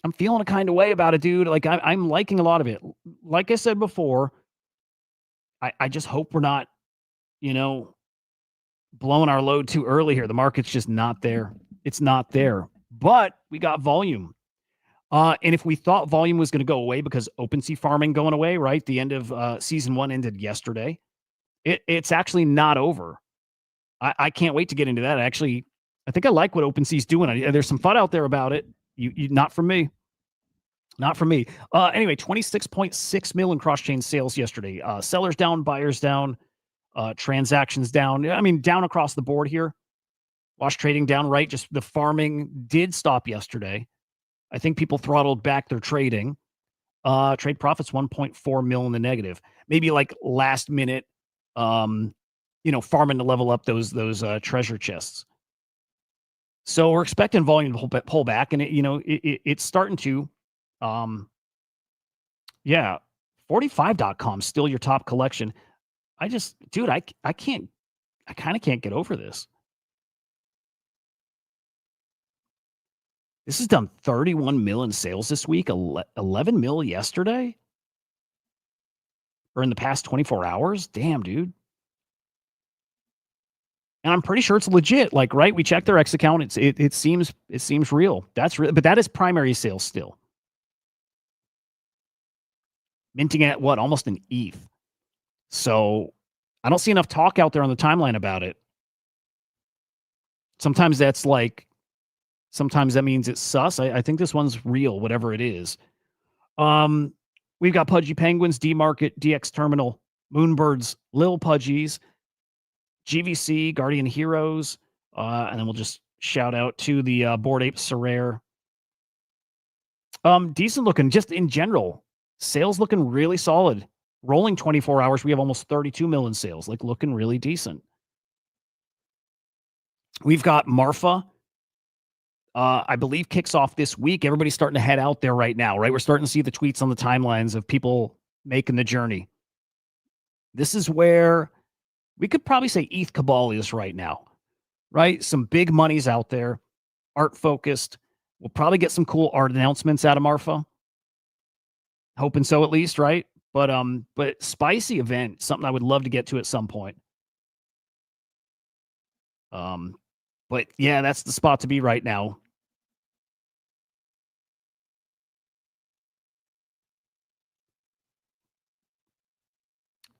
I'm feeling a kind of way about it, dude. Like, I'm liking a lot of it. Like I said before, I just hope we're not, blowing our load too early here. The market's just not there. It's not there. But we got volume. And if we thought volume was going to go away because OpenSea farming going away, right? The end of season 1 ended yesterday. It's actually not over. I can't wait to get into that. I think I like what OpenSea's doing. There's some fun out there about it. You not for me. Not for me. Anyway, 26.6 million cross-chain sales yesterday. Sellers down, buyers down, transactions down. I mean, down across the board here. Wash trading down, right? Just the farming did stop yesterday. I think people throttled back their trading. Trade profits 1.4 mil in the negative. Maybe like last minute, farming to level up those treasure chests. So we're expecting volume to pull back, and it's starting to. 45.com still your top collection. I kind of can't get over this. This has done 31 mil in sales this week, 11 mil yesterday, or in the past 24 hours. Damn, dude. And I'm pretty sure it's legit. Like, right? We checked their X account. It seems real. That's real, but that is primary sales still. Minting at what? Almost an ETH. So I don't see enough talk out there on the timeline about it. Sometimes that means it's sus. I think this one's real, whatever it is. We've got Pudgy Penguins, D-Market, DX Terminal, Moonbirds, Lil Pudgies, GVC, Guardian Heroes, and then we'll just shout out to the Bored Ape Sorare. Decent looking, just in general. Sales looking really solid. Rolling 24 hours, we have almost 32 million sales, like looking really decent. We've got Marfa. I believe kicks off this week. Everybody's starting to head out there right now, right? We're starting to see the tweets on the timelines of people making the journey. This is where we could probably say ETH Cabal is right now, right? Some big monies out there, art focused. We'll probably get some cool art announcements out of Marfa. Hoping so, at least, right? But spicy event, something I would love to get to at some point. But yeah, that's the spot to be right now.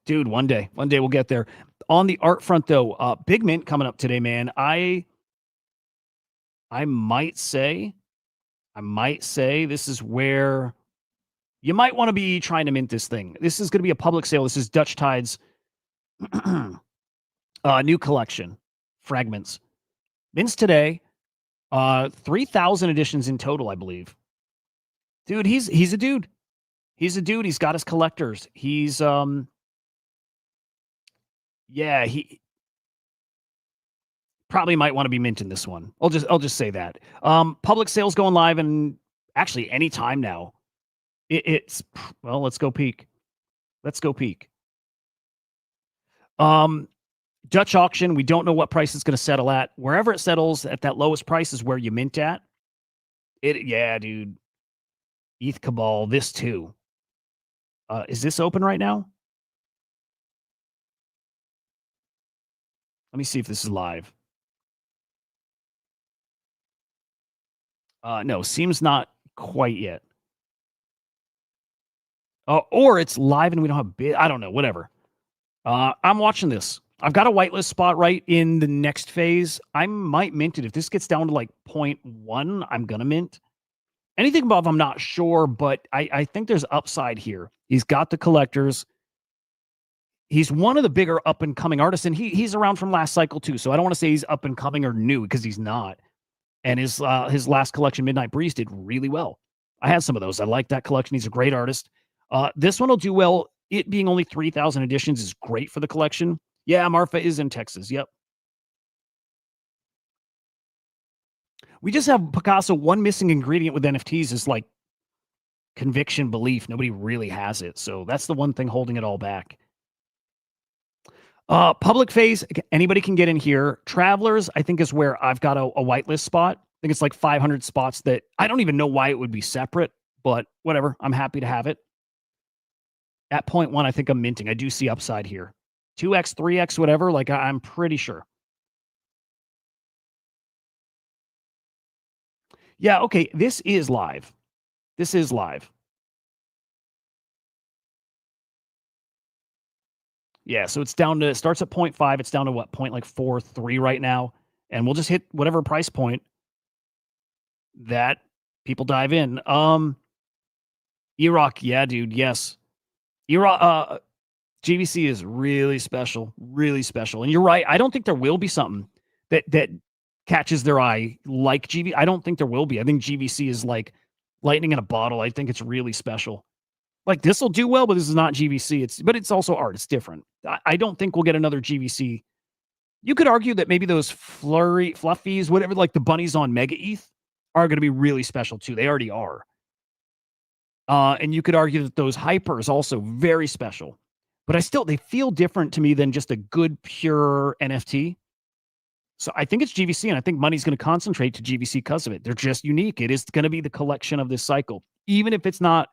Dude, one day we'll get there. On the art front, though, big mint coming up today, man. I might say this is where you might want to be trying to mint this thing. This is going to be a public sale. This is Dutch Tide's new collection, Fragments. Mints today, 3,000 editions in total, I believe. Dude, he's a dude. He's a dude. He's got his collectors. He's he probably might want to be minting this one. I'll just say that. Public sales going live and actually any time now. Let's go peek. Dutch auction, we don't know what price it's going to settle at. Wherever it settles at that lowest price is where you mint at. Dude. ETH Cabal, this too. Is this open right now? Let me see if this is live. No, seems not quite yet. Or it's live and we don't have bid. I don't know, whatever. I'm watching this. I've got a whitelist spot right in the next phase. I might mint it. If this gets down to like 0.1, I'm going to mint. Anything above, I'm not sure, but I think there's upside here. He's got the collectors. He's one of the bigger up-and-coming artists, and he's around from last cycle too, so I don't want to say he's up-and-coming or new because he's not. And his last collection, Midnight Breeze, did really well. I had some of those. I like that collection. He's a great artist. This one will do well. It being only 3,000 editions is great for the collection. Yeah, Marfa is in Texas. Yep. We just have Picasso. One missing ingredient with NFTs is like conviction, belief. Nobody really has it. So that's the one thing holding it all back. Public phase, anybody can get in here. Travelers, I think, is where I've got a whitelist spot. I think it's like 500 spots that I don't even know why it would be separate, but whatever. I'm happy to have it. At 0.1, I think I'm minting. I do see upside here. 2x, 3x, whatever. Like, I'm pretty sure. Yeah, okay. This is live. This is live. Yeah, so it's down to, it starts at 0.5. It's down to what, 0.43 right now. And we'll just hit whatever price point that people dive in. Erock, yeah, dude, yes. Erock, GVC is really special, really special. And you're right. I don't think there will be something that catches their eye like GVC. I don't think there will be. I think GVC is like lightning in a bottle. I think it's really special. Like, this will do well, but this is not GVC. But it's also art. It's different. I don't think we'll get another GVC. You could argue that maybe those fluffies, whatever, like the bunnies on Mega ETH, are going to be really special too. They already are. And you could argue that those hypers also very special. But they feel different to me than just a good, pure NFT. So I think it's GVC, and I think money's going to concentrate to GVC because of it. They're just unique. It is going to be the collection of this cycle, even if it's not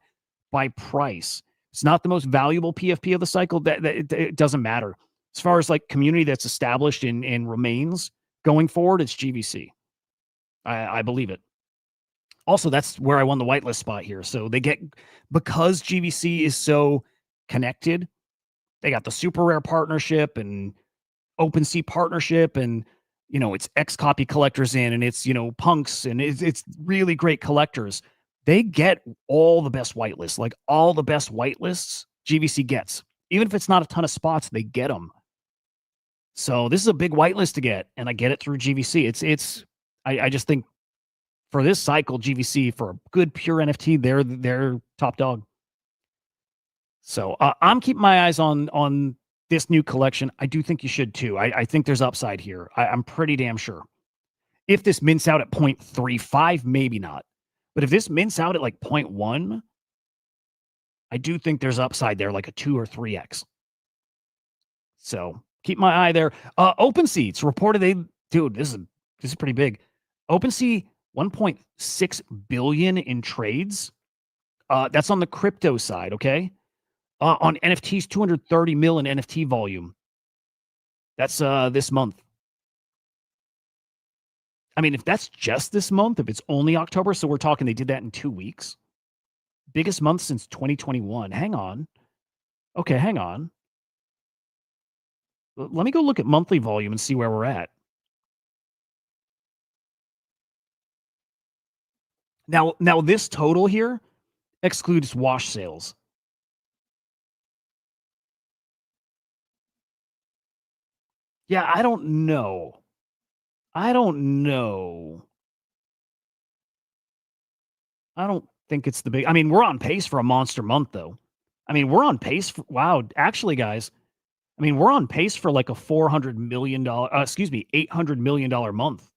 by price. It's not the most valuable PFP of the cycle. It doesn't matter. As far as like community that's established and remains going forward, it's GVC. I believe it. Also, that's where I won the whitelist spot here. So because GVC is so connected, they got the super rare partnership and OpenSea partnership, and it's X copy collectors in, and it's punks, and it's really great collectors. They get all the best whitelists, like all the best whitelists GVC gets. Even if it's not a ton of spots, they get them. So this is a big whitelist to get, and I get it through GVC. I just think for this cycle, GVC, for a good pure NFT, they're top dog. So I'm keeping my eyes on this new collection. I do think you should too. I think there's upside here. I'm pretty damn sure. If this mints out at 0.35, maybe not. But if this mints out at like 0.1, I do think there's upside there, like a 2 or 3x. So keep my eye there. OpenSea, it's reported this is pretty big. OpenSea, 1.6 billion in trades. That's on the crypto side, okay? On NFTs, 230 mil in NFT volume. That's this month. I mean, if that's just this month, if it's only October, so we're talking they did that in 2 weeks. Biggest month since 2021. Hang on. Okay, hang on. Let me go look at monthly volume and see where we're at. Now this total here excludes wash sales. Yeah, I don't know. I don't think it's the big. I mean, we're on pace for a monster month, though. I mean, we're on pace for, wow, actually, guys. I mean, we're on pace for like a $800 million month.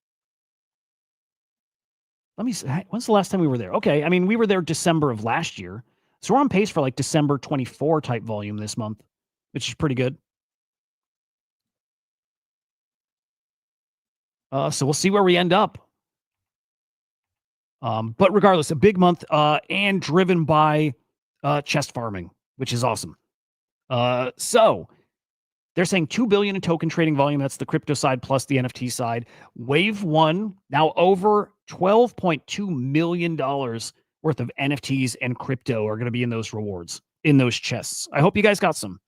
Let me see. When's the last time we were there? Okay. I mean, we were there December of last year. So we're on pace for like December 24 type volume this month, which is pretty good. So we'll see where we end up. But regardless, a big month and driven by chest farming, which is awesome. So they're saying 2 billion in token trading volume. That's the crypto side plus the NFT side. Wave 1, now over $12.2 million worth of NFTs and crypto are going to be in those rewards, in those chests. I hope you guys got some.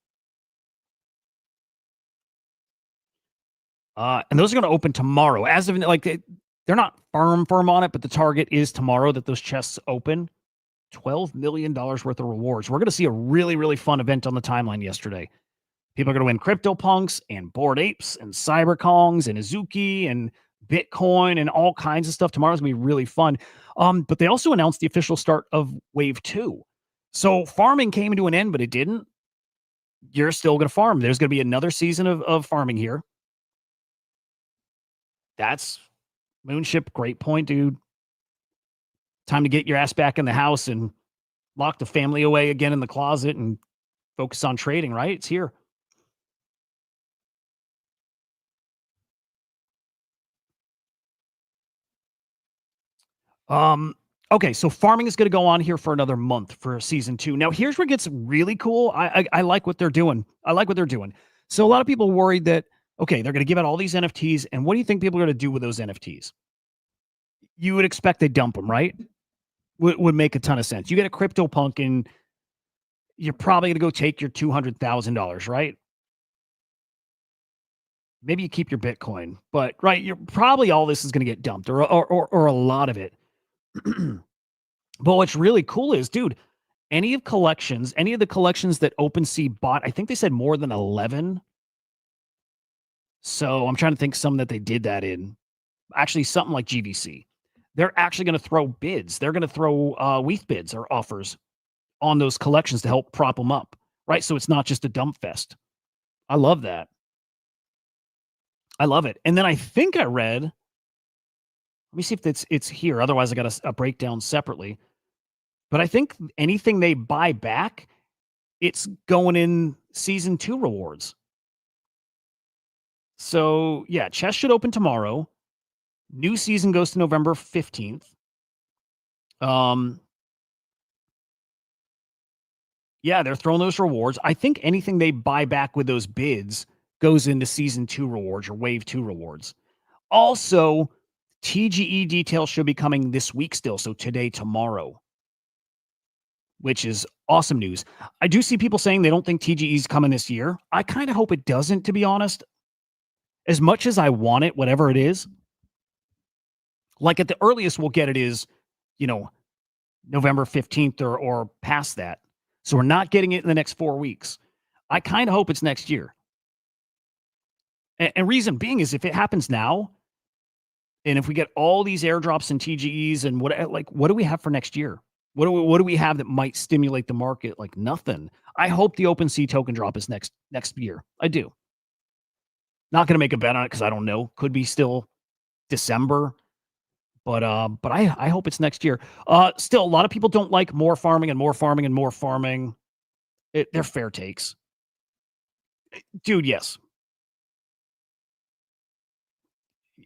And those are going to open tomorrow. As of like, they're not firm on it, but the target is tomorrow that those chests open. $12 million worth of rewards. We're going to see a really, really fun event on the timeline yesterday. People are going to win CryptoPunks and Bored Apes and CyberKongs and Azuki and Bitcoin and all kinds of stuff. Tomorrow's going to be really fun. But they also announced the official start of Wave 2. So farming came to an end, but it didn't. You're still going to farm. There's going to be another season of farming here. That's Moonship. Great point, dude. Time to get your ass back in the house and lock the family away again in the closet and focus on trading, right? It's here. Okay, so farming is going to go on here for another month for season 2. Now, here's where it gets really cool. I like what they're doing. I like what they're doing. So a lot of people worried that, okay, they're going to give out all these NFTs, and what do you think people are going to do with those NFTs? You would expect they dump them, right? Would make a ton of sense. You get a CryptoPunk, and you're probably going to go take your $200,000, right? Maybe you keep your Bitcoin, but right, you're probably all this is going to get dumped, or a lot of it. But what's really cool is, dude, any of the collections that OpenSea bought, I think they said more than 11. So I'm trying to think some that they did that in. Actually, something like GVC. They're actually going to throw bids. They're going to throw WETH bids or offers on those collections to help prop them up, right? So it's not just a dump fest. I love that. I love it. And then I think I read, let me see if it's here. Otherwise, I got a breakdown separately. But I think anything they buy back, it's going in season 2 rewards. So yeah, chess should open tomorrow. New season goes to November 15th. Yeah, they're throwing those rewards. I think anything they buy back with those bids goes into season 2 rewards or wave 2 rewards. Also, TGE details should be coming this week still. So today, tomorrow, which is awesome news. I do see people saying they don't think TGE is coming this year. I kind of hope it doesn't, to be honest. As much as I want it, whatever it is, like at the earliest we'll get it is, November 15th or past that. So we're not getting it in the next 4 weeks. I kind of hope it's next year. And reason being is if it happens now, and if we get all these airdrops and TGEs and what do we have for next year? What do we have that might stimulate the market? Like nothing. I hope the OpenSea token drop is next year. I do. Not going to make a bet on it because I don't know. Could be still December. But I hope it's next year. Still, a lot of people don't like more farming and more farming and more farming. They're fair takes. Dude, yes.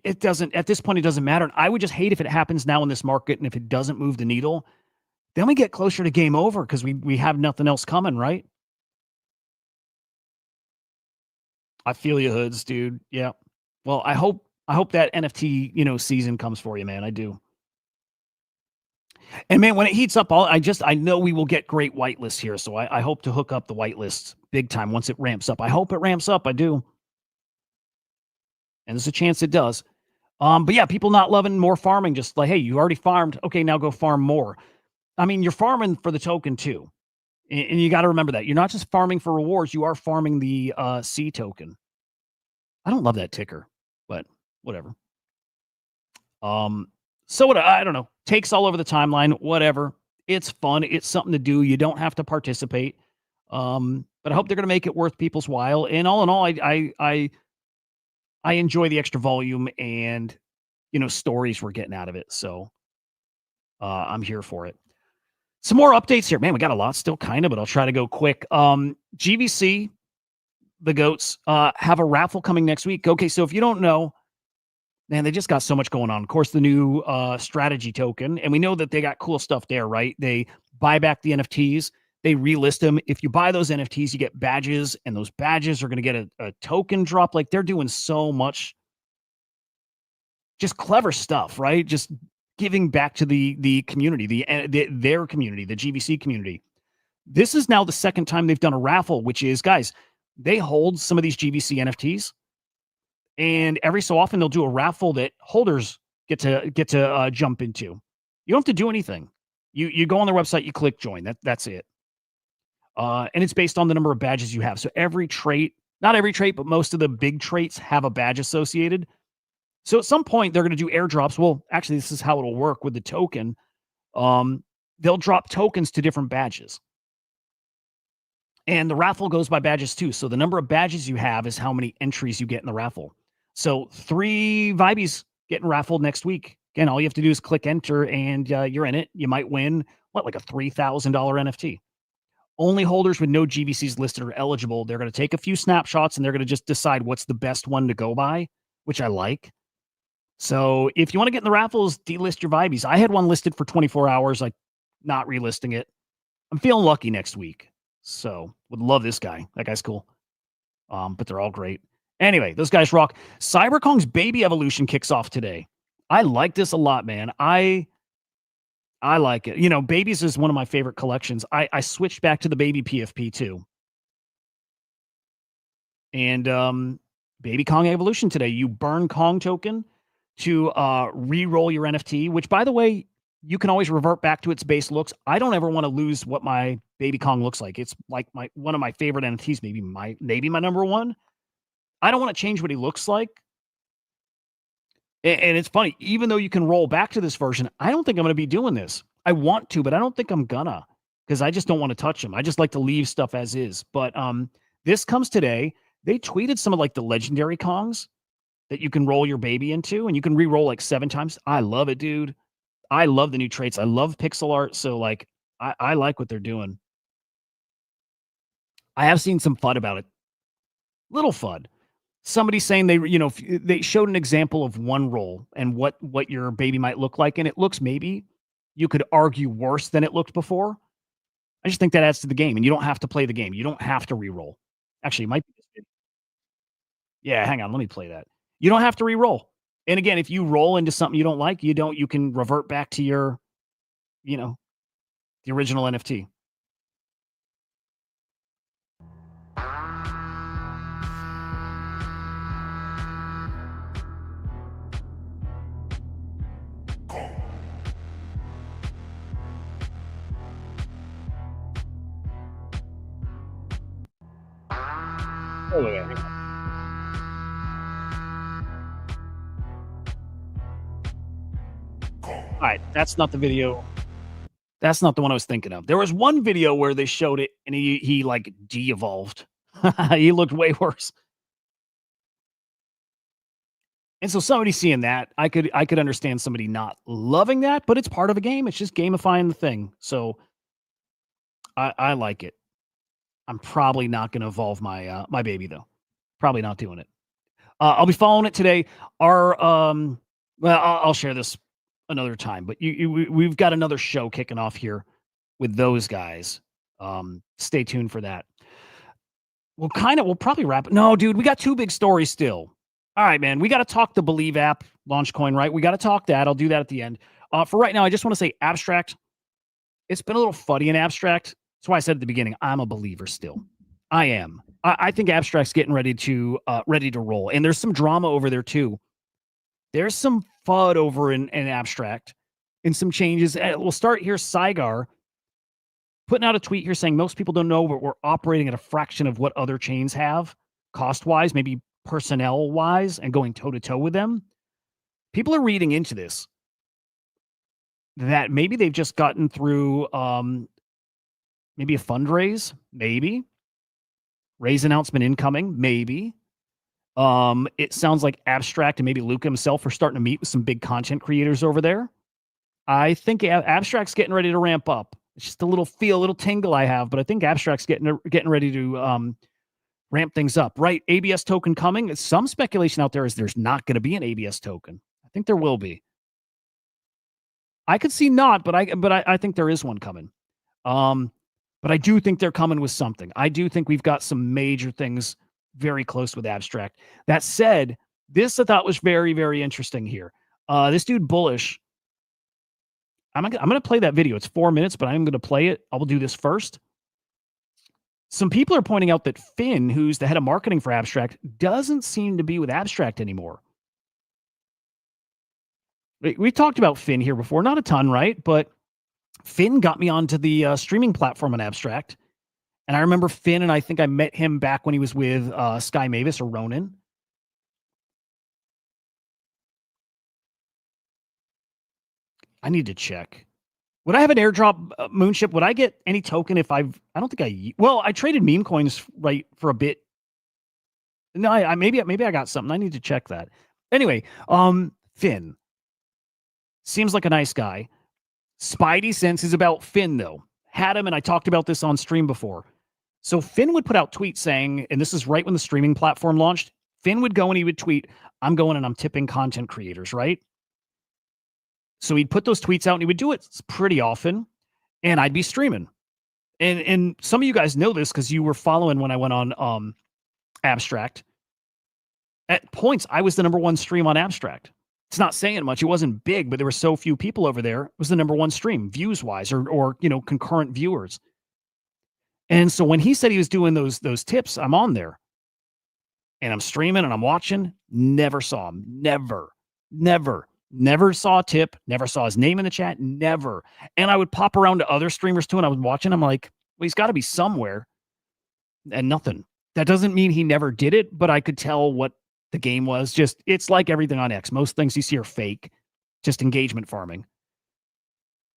It doesn't, at this point, it doesn't matter. And I would just hate if it happens now in this market, and if it doesn't move the needle, then we get closer to game over because we have nothing else coming, right? I feel you, Hoods, dude. Yeah. Well, I hope that NFT, season comes for you, man. I do. And man, when it heats up, I know we will get great whitelists here. So I hope to hook up the whitelists big time once it ramps up. I hope it ramps up. I do. And there's a chance it does. But yeah, people not loving more farming, just like, hey, you already farmed. Okay, now go farm more. I mean, you're farming for the token too. And you got to remember that. You're not just farming for rewards. You are farming the C token. I don't love that ticker, but whatever. So what? I don't know. Takes all over the timeline. Whatever. It's fun. It's something to do. You don't have to participate. But I hope they're going to make it worth people's while. And all in all, I enjoy the extra volume and stories we're getting out of it. So I'm here for it. Some more updates here. Man, we got a lot still, kind of, but I'll try to go quick. GVC, the goats, have a raffle coming next week. Okay, so if you don't know, man, they just got so much going on. Of course, the new strategy token, and we know that they got cool stuff there, right? They buy back the NFTs. They relist them. If you buy those NFTs, you get badges, and those badges are going to get a token drop. Like, they're doing so much just clever stuff, right? Just giving back to the community, their community, the GVC community. This is now the second time they've done a raffle, which is, guys, they hold some of these GVC NFTs, and every so often they'll do a raffle that holders get to jump into. You don't have to do anything. You go on their website, you click join. That's it. And it's based on the number of badges you have. So every trait, not every trait, but most of the big traits have a badge associated. So at some point they're going to do airdrops. Well, actually, this is how it'll work with the token. They'll drop tokens to different badges. And the raffle goes by badges too. So the number of badges you have is how many entries you get in the raffle. So 3 Vibies getting raffled next week. Again, all you have to do is click enter and you're in it. You might win. like a $3,000 NFT. Only holders with no GVCs listed are eligible. They're going to take a few snapshots and they're going to just decide what's the best one to go by, which I like. So if you want to get in the raffles, delist your Vibies. I had one listed for 24 hours. Like, not relisting it. I'm feeling lucky next week. So would love this guy. That guy's cool. But they're all great. Anyway, those guys rock. CyberKong's Baby Evolution kicks off today. I like this a lot, man. I like it. You know, Babies is one of my favorite collections. I switched back to the Baby PFP too. And Baby Kong Evolution today. You burn Kong token to re-roll your NFT, which, by the way, you can always revert back to its base looks. I don't ever want to lose what my Baby Kong looks like. It's like one of my favorite NFTs, maybe my number one. I don't want to change what he looks like. And it's funny, even though you can roll back to this version, I don't think I'm going to be doing this. I want to, but I don't think I'm gonna, because I just don't want to touch them. I just like to leave stuff as is. But this comes today. They tweeted some of like the legendary Kongs that you can roll your baby into, and you can re-roll like 7 times. I love it, dude. I love the new traits. I love pixel art. So like, I like what they're doing. I have seen some FUD about it. Little FUD. Somebody saying they showed an example of one roll and what your baby might look like, and it looks, maybe you could argue, worse than it looked before. I just think that adds to the game, and you don't have to play the game. You don't have to re-roll. Actually, it might be this video. Yeah, hang on, let me play that. You don't have to re-roll. And again, if you roll into something you don't like, you can revert back to your, the original NFT. Oh, wait, hang on. All right, that's not the video. That's not the one I was thinking of. There was one video where they showed it, and he like de-evolved. He looked way worse. And so somebody seeing that, I could understand somebody not loving that, but it's part of a game. It's just gamifying the thing. So I like it. I'm probably not going to evolve my my baby though. Probably not doing it. I'll be following it today. I'll share this another time, but we've got another show kicking off here with those guys. Stay tuned for that. We'll probably wrap it. No, dude, we got 2 big stories still. All right, man. We got to talk the Believe app launch coin, right? We got to talk that. I'll do that at the end. For right now, I just want to say Abstract. It's been a little fuddy in Abstract. That's why I said at the beginning, I'm a believer still. I am. I think Abstract's getting ready to roll. And there's some drama over there too. There's some FUD over in Abstract and some changes. We'll start here. Saigar putting out a tweet here saying most people don't know, but we're operating at a fraction of what other chains have cost-wise, maybe personnel-wise, and going toe-to-toe with them. People are reading into this that maybe they've just gotten through maybe a fundraise, maybe. Raise announcement incoming, maybe. It sounds like Abstract and maybe Luca himself are starting to meet with some big content creators over there. I think Abstract's getting ready to ramp up. It's just a little tingle I have, but I think Abstract's getting ready to ramp things up, right? ABS token coming. Some speculation out there is there's not going to be an ABS token. I think there will be. I could see not, but I think there is one coming. But I do think they're coming with something. I do think we've got some major things very close with Abstract. That said, this I thought was very, very interesting here. This dude Bullish. I'm going to play that video. It's 4 minutes, but I'm going to play it. I will do this first. Some people are pointing out that Finn, who's the head of marketing for Abstract, doesn't seem to be with Abstract anymore. We talked about Finn here before, not a ton, right? But Finn got me onto the streaming platform on Abstract. And I remember Finn, and I think I met him back when he was with Sky Mavis or Ronin. I need to check. Would I have an airdrop Moonship? Would I get any token if I don't think I traded meme coins right for a bit. No, maybe I got something. I need to check that. Anyway, Finn seems like a nice guy. Spidey sense is about Finn, though. Had him, and I talked about this on stream before. So Finn would put out tweets saying, and this is right when the streaming platform launched, Finn would go and he would tweet, I'm going and I'm tipping content creators, right? So he'd put those tweets out and he would do it pretty often, and I'd be streaming. And some of you guys know this because you were following when I went on Abstract. At points, I was the #1 stream on Abstract. It's not saying much. It wasn't big, but there were so few people over there. It was the #1 stream, views-wise, or concurrent viewers. And so when he said he was doing those tips, I'm on there. And I'm streaming and I'm watching. Never saw him. Never saw a tip. Never saw his name in the chat. Never. And I would pop around to other streamers too, and I was watching. I'm like, well, he's got to be somewhere. And nothing. That doesn't mean he never did it, but I could tell what the game was. Just, it's like everything on X. Most things you see are fake. Just engagement farming.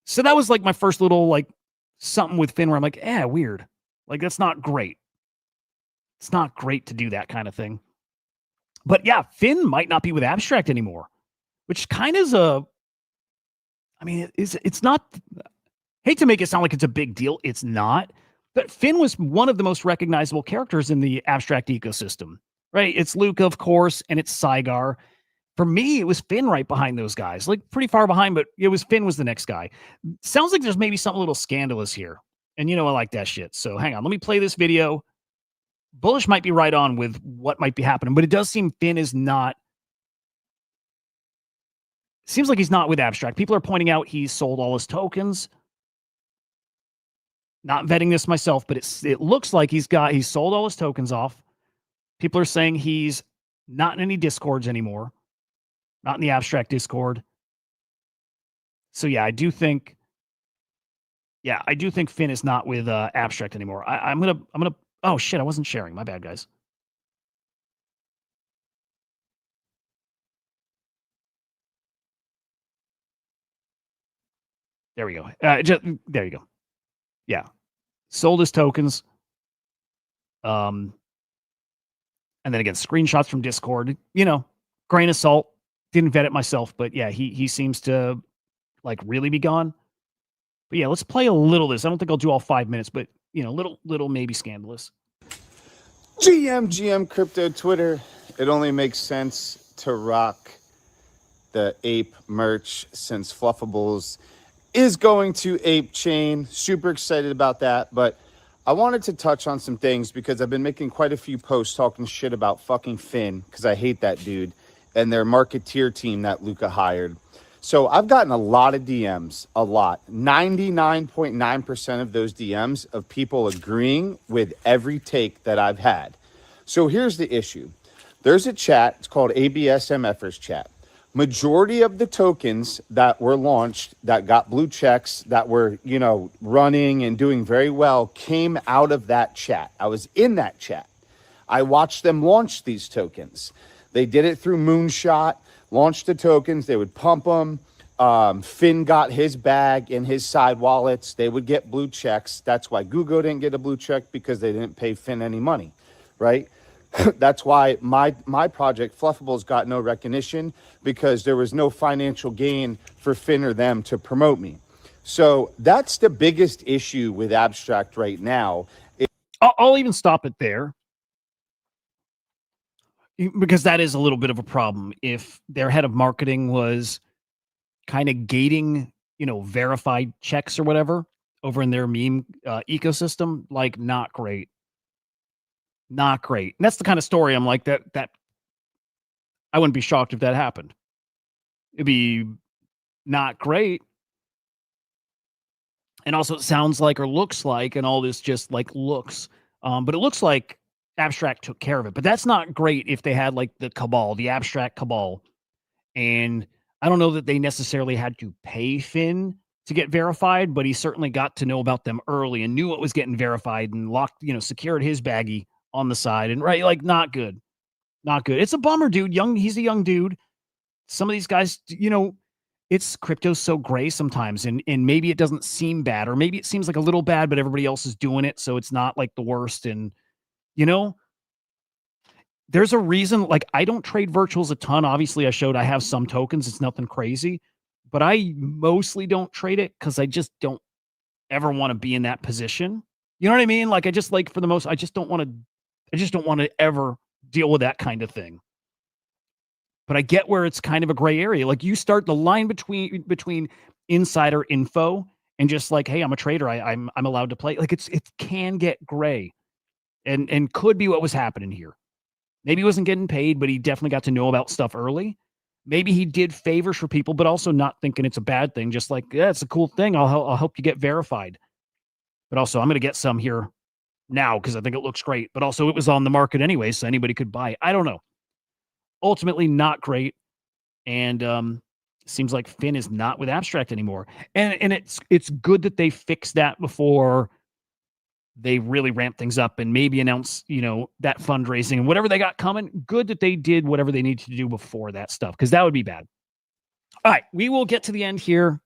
So that was like my first little, like, something with Finn where I'm like, weird. Like, that's not great. It's not great to do that kind of thing. But yeah, Finn might not be with Abstract anymore, which kind of is it's not, hate to make it sound like it's a big deal. It's not. But Finn was one of the most recognizable characters in the Abstract ecosystem, right? It's Luca, of course, and it's Saigar. For me, it was Finn right behind those guys, like pretty far behind, but it was Finn was the next guy. Sounds like there's maybe something a little scandalous here. And I like that shit. So hang on, let me play this video. Bullish might be right on with what might be happening, but it does seem Finn is not. Seems like he's not with Abstract. People are pointing out he's sold all his tokens. Not vetting this myself, but it looks like he's sold all his tokens off. People are saying he's not in any Discords anymore. Not in the Abstract Discord. So yeah, I do think Finn is not with Abstract anymore. I'm gonna. Oh shit! I wasn't sharing. My bad, guys. There we go. There you go. Yeah, sold his tokens. And then again, screenshots from Discord. Grain of salt. Didn't vet it myself, but yeah, he seems to like really be gone. But yeah, let's play a little of this. I don't think I'll do all 5 minutes, but little maybe scandalous. GM Crypto Twitter. It only makes sense to rock the ape merch since Fluffables is going to Ape Chain. Super excited about that, but I wanted to touch on some things because I've been making quite a few posts talking shit about fucking Finn because I hate that dude and their marketeer team that Luca hired. So I've gotten a lot of DMs, a lot. 99.9% of those DMs of people agreeing with every take that I've had. So here's the issue. There's a chat, it's called ABS MFers chat. Majority of the tokens that were launched, that got blue checks, that were, running and doing very well, came out of that chat. I was in that chat. I watched them launch these tokens. They did it through Moonshot, launched the tokens. They would pump them. Finn got his bag in his side wallets. They would get blue checks. That's why Google didn't get a blue check, because they didn't pay Finn any money, right? That's why my project, Fluffables, got no recognition, because there was no financial gain for Finn or them to promote me. So that's the biggest issue with Abstract right now. I'll even stop it there, because that is a little bit of a problem. If their head of marketing was kind of gating, verified checks or whatever over in their meme ecosystem, like, not great. Not great. And that's the kind of story I'm like, that I wouldn't be shocked if that happened. It'd be not great. And also it sounds like, or looks like, and all this just like looks, but it looks like Abstract took care of it. But that's not great if they had like the cabal, the Abstract cabal. And I don't know that they necessarily had to pay Finn to get verified, but he certainly got to know about them early and knew what was getting verified and locked, secured his baggie on the side. And right, like, not good. Not good. It's a bummer, dude. He's a young dude. Some of these guys, it's crypto's so gray sometimes, and maybe it doesn't seem bad, or maybe it seems like a little bad, but everybody else is doing it, so it's not like the worst. And there's a reason. Like, I don't trade virtuals a ton. Obviously, I showed I have some tokens. It's nothing crazy, but I mostly don't trade it because I just don't ever want to be in that position. You know what I mean? Like I just like for the most, I just don't want to ever deal with that kind of thing. But I get where it's kind of a gray area. Like you start the line between insider info and just like, hey, I'm a trader. I'm allowed to play. Like it can get gray, and could be what was happening here. Maybe he wasn't getting paid, but he definitely got to know about stuff early. Maybe he did favors for people, but also not thinking it's a bad thing. Just like, yeah, it's a cool thing. I'll help you get verified. But also, I'm going to get some here now because I think it looks great. But also, it was on the market anyway, so anybody could buy it. I don't know. Ultimately, not great. And seems like Finn is not with Abstract anymore. And it's good that they fixed that before they really ramp things up and maybe announce, that fundraising and whatever they got coming. Good that they did whatever they needed to do before that stuff, because that would be bad. All right, we will get to the end here.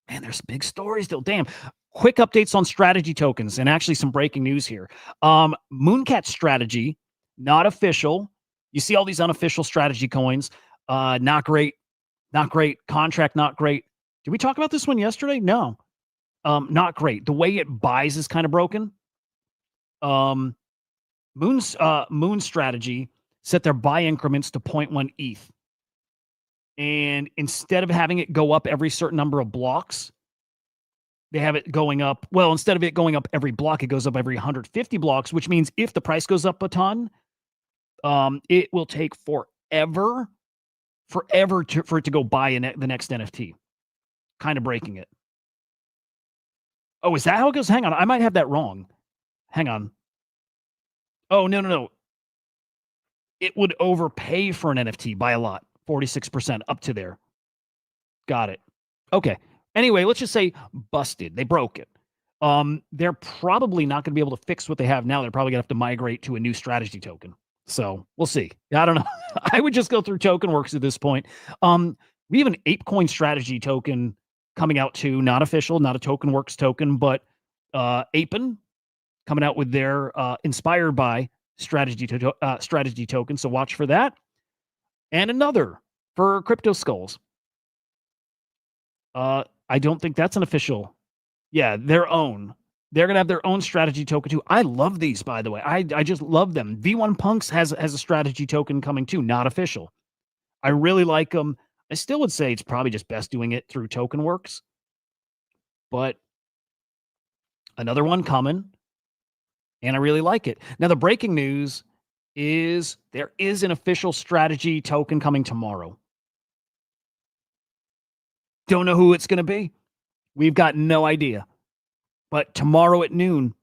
Man, there's big stories still. Damn. Quick updates on strategy tokens and actually some breaking news here. Mooncat strategy, not official. You see all these unofficial strategy coins. Not great. Not great. Contract, not great. Did we talk about this one yesterday? No. Not great. The way it buys is kind of broken. Moon strategy set their buy increments to 0.1 ETH. And instead of having it go up every certain number of blocks, they have it going up. Well, instead of it going up every block, it goes up every 150 blocks, which means if the price goes up a ton, it will take forever for it to go buy the next NFT. Kind of breaking it. Oh, is that how it goes? Hang on. I might have that wrong. Hang on. Oh, no. It would overpay for an NFT by a lot. 46% up to there. Got it. Okay. Anyway, let's just say busted. They broke it. They're probably not going to be able to fix what they have now. They're probably going to have to migrate to a new strategy token. So we'll see. I don't know. I would just go through TokenWorks at this point. We have an ApeCoin strategy token coming out too. Not official, not a TokenWorks token, but Apen coming out with their inspired by strategy token. So watch for that. And another for Crypto Skulls. I don't think that's an official. Yeah, their own. They're going to have their own strategy token too. I love these, by the way. I just love them. V1 Punks has a strategy token coming too, not official. I really like them. I still would say it's probably just best doing it through TokenWorks. But another one coming, and I really like it. Now, the breaking news is there is an official strategy token coming tomorrow. Don't know who it's going to be. We've got no idea. But tomorrow at noon.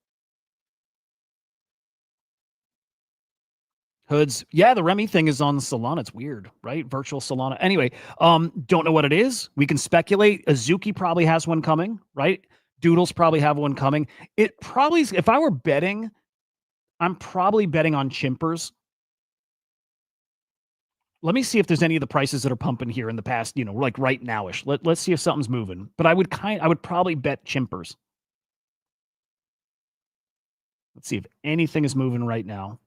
Hoods. Yeah, the Remy thing is on Solana. It's weird, right? Virtual Solana. Anyway, don't know what it is. We can speculate. Azuki probably has one coming, right? Doodles probably have one coming. It probably is, if I were betting, I'm probably betting on Chimpers. Let me see if there's any of the prices that are pumping here in the past, like right now-ish. Let's see if something's moving. But I would probably bet Chimpers. Let's see if anything is moving right now.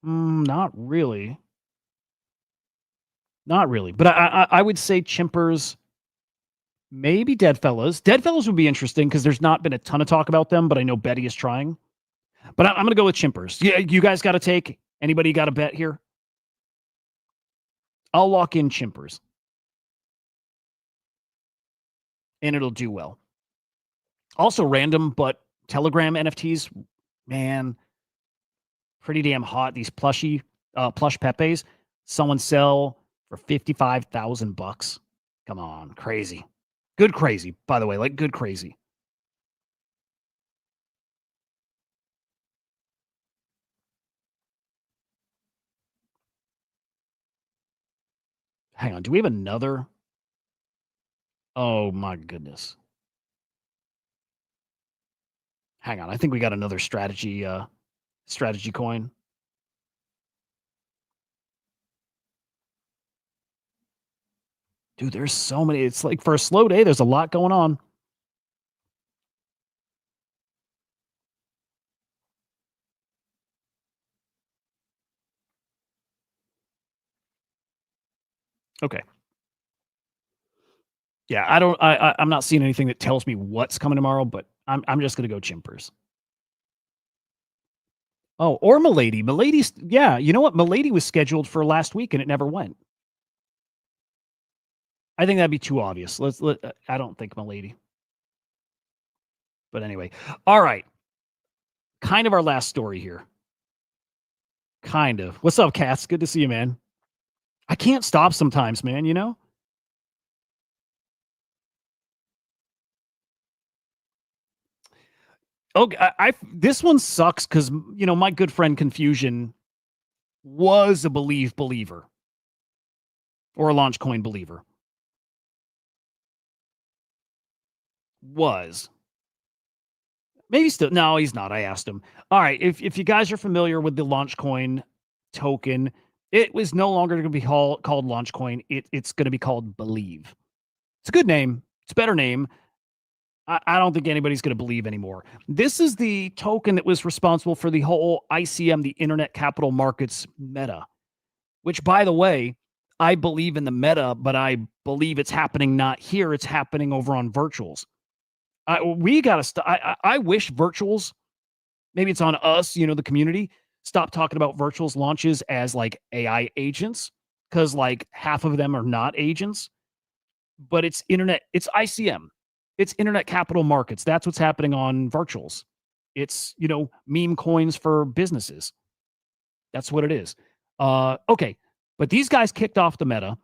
Not really. Not really. But I would say Chimpers, maybe Deadfellas. Deadfellas would be interesting because there's not been a ton of talk about them, but I know Betty is trying. But I'm going to go with Chimpers. Yeah, you guys got to take. Anybody got a bet here? I'll lock in Chimpers. And it'll do well. Also random, but Telegram NFTs, man, pretty damn hot. These plush Pepes, someone sell for $55,000. Come on, crazy. Good crazy, by the way, like good crazy. Hang on, do we have another? Oh my goodness. Hang on, I think we got another strategy coin. Dude, there's so many. It's like for a slow day, there's a lot going on. Okay. Yeah, I'm not seeing anything that tells me what's coming tomorrow, but I'm just gonna go chimpers. Oh, or Milady. Milady's, yeah, you know what? Milady was scheduled for last week and it never went. I think that'd be too obvious. I don't think Milady. But anyway, all right. Kind of our last story here. Kind of. What's up, Cass? Good to see you, man. I can't stop sometimes, man, you know? Okay, this one sucks because, you know, my good friend Confusion was a believer or a launch coin believer. Was. Maybe still. No, he's not. I asked him. All right. If you guys are familiar with the launch coin token, it was no longer going to be called launch coin. It's going to be called Believe. It's a good name. It's a better name. I don't think anybody's going to believe anymore. This is the token that was responsible for the whole ICM, the Internet Capital Markets meta, which, by the way, I believe in the meta, but I believe it's happening not here. It's happening over on virtuals. We got to I wish virtuals, maybe it's on us, you know, the community, stop talking about virtuals launches as like AI agents, because like half of them are not agents, but it's ICM. It's Internet Capital Markets. That's what's happening on virtuals. It's, you know, meme coins for businesses. That's what it is. Okay. But these guys kicked off the meta.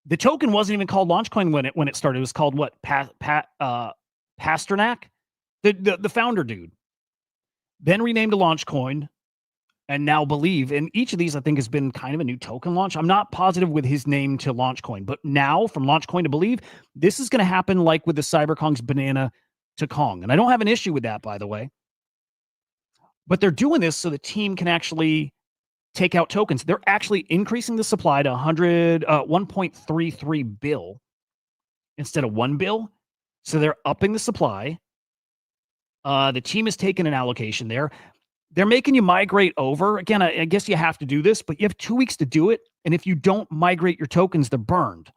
The token wasn't even called Launchcoin when it started. It was called what? Pasternak, the founder dude. Then renamed to Launchcoin, and now Believe. And each of these, I think, has been kind of a new token launch. I'm not positive with his name to Launchcoin, but now from Launchcoin to Believe, this is going to happen like with the CyberKong's banana to Kong. And I don't have an issue with that, by the way. But they're doing this so the team can actually take out tokens. They're actually increasing the supply to 1.33 bill instead of 1 bill. So they're upping the supply. The team has taken an allocation there. They're making you migrate over. Again, I guess you have to do this, but you have 2 weeks to do it. And if you don't migrate your tokens, they're burned.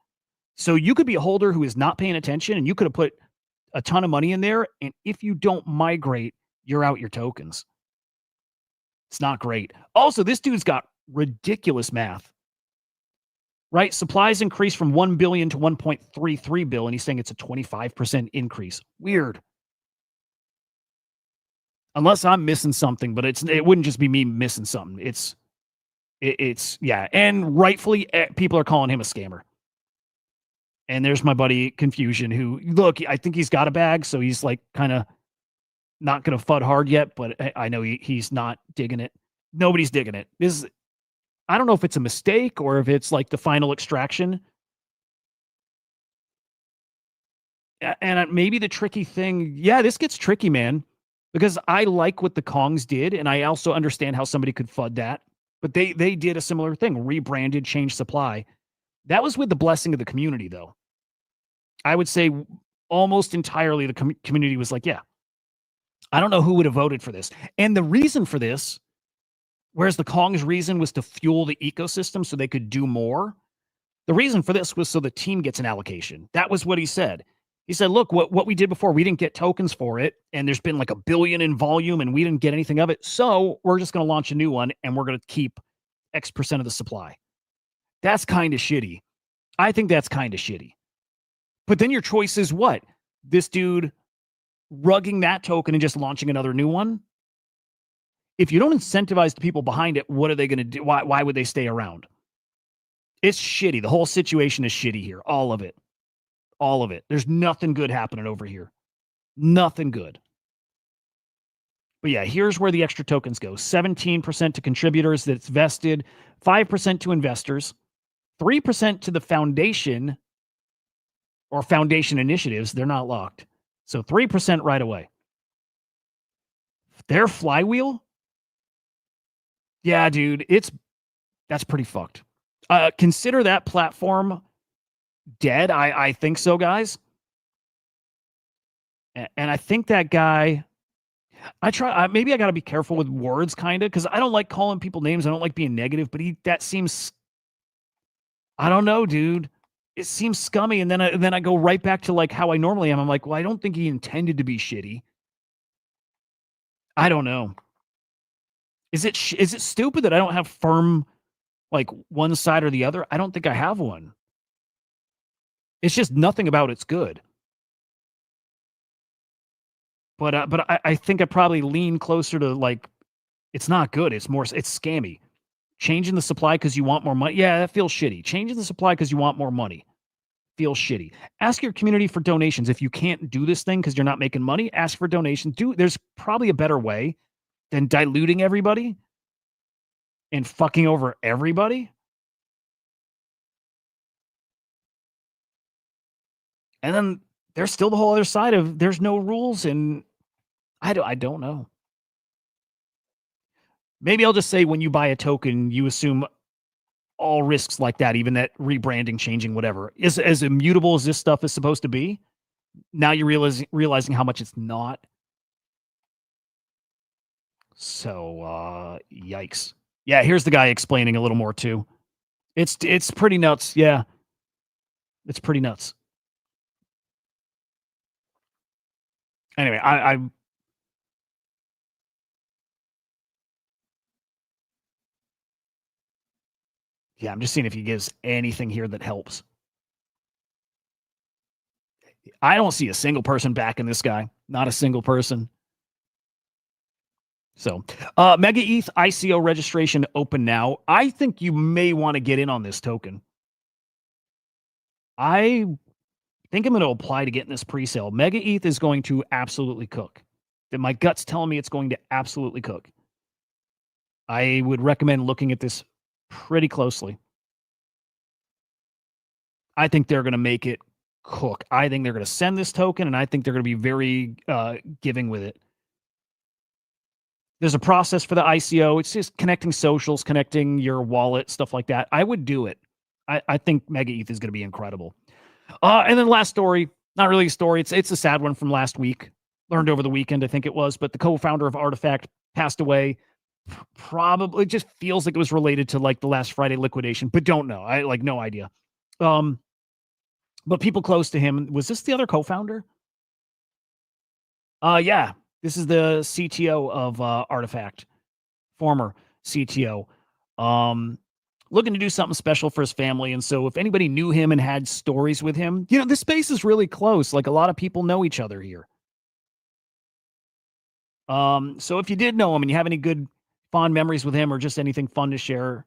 So you could be a holder who is not paying attention, and you could have put a ton of money in there. And if you don't migrate, you're out your tokens. It's not great. Also, this dude's got ridiculous math, right? Supplies increased from 1 billion to 1.33 billion. And he's saying it's a 25% increase. Weird. Unless I'm missing something, but it wouldn't just be me missing something. It's yeah. And rightfully, people are calling him a scammer. And there's my buddy Confusion, who, look, I think he's got a bag, so he's like kind of not going to FUD hard yet, but I know he's not digging it. Nobody's digging it. I don't know if it's a mistake or if it's like the final extraction. And maybe the tricky thing, yeah, this gets tricky, man. Because I like what the Kongs did, and I also understand how somebody could FUD that. But they did a similar thing, rebranded, changed supply. That was with the blessing of the community, though. I would say almost entirely the community was like, yeah. I don't know who would have voted for this. And the reason for this, whereas the Kongs' reason was to fuel the ecosystem so they could do more, the reason for this was so the team gets an allocation. That was what he said. He said, look, what we did before, we didn't get tokens for it, and there's been like 1 billion in volume, and we didn't get anything of it. So we're just going to launch a new one, and we're going to keep X% of the supply. That's kind of shitty. I think that's kind of shitty. But then your choice is what? This dude rugging that token and just launching another new one? If you don't incentivize the people behind it, what are they going to do? Why would they stay around? It's shitty. The whole situation is shitty here. All of it. All of it. There's nothing good happening over here. Nothing good. But yeah, here's where the extra tokens go. 17% to contributors that's vested, 5% to investors, 3% to the foundation or foundation initiatives. They're not locked. So 3% right away. Their flywheel? Yeah, dude, that's pretty fucked. Consider that platform dead. I think so, guys. And I think that guy, maybe I got to be careful with words, kind of, because I don't like calling people names. I don't like being negative, but I don't know, dude. It seems scummy, and then I go right back to like how I normally am. I'm like, well, I don't think he intended to be shitty. I don't know. Is it stupid that I don't have firm like one side or the other? I don't think I have one. It's just nothing about it's good. But I think I probably lean closer to like it's not good. It's scammy. Changing the supply because you want more money. Yeah, that feels shitty. Changing the supply because you want more money feels shitty. Ask your community for donations. If you can't do this thing because you're not making money, ask for donations. There's probably a better way than diluting everybody and fucking over everybody. And then there's still the whole other side of there's no rules, and I don't know. Maybe I'll just say when you buy a token, you assume all risks like that, even that rebranding, changing, whatever, is as immutable as this stuff is supposed to be. Now you're realizing how much it's not. So, yikes. Yeah, here's the guy explaining a little more too. It's pretty nuts. Yeah, it's pretty nuts. Anyway, yeah, I'm just seeing if he gives anything here that helps. I don't see a single person backing this guy. Not a single person. So, Mega ETH ICO registration open now. I think you may want to get in on this token. I think I'm going to apply to get in this pre-sale. Mega ETH is going to absolutely cook. That my gut's telling me it's going to absolutely cook. I would recommend looking at this pretty closely. I think they're going to make it cook. I think they're going to send this token, and I think they're going to be very giving with it. There's a process for the ICO. It's just connecting socials, connecting your wallet, stuff like that. I would do it. I think Mega ETH is going to be incredible. And then last story, not really a story. It's a sad one from last week. Learned over the weekend, I think it was. But the co-founder of Artifact passed away. Probably just feels like it was related to like the last Friday liquidation, but don't know. I like no idea. But people close to him. Was this the other co-founder? Yeah. This is the CTO of Artifact, former CTO. Looking to do something special for his family. And so if anybody knew him and had stories with him, this space is really close. Like a lot of people know each other here. So if you did know him and you have any good fond memories with him or just anything fun to share,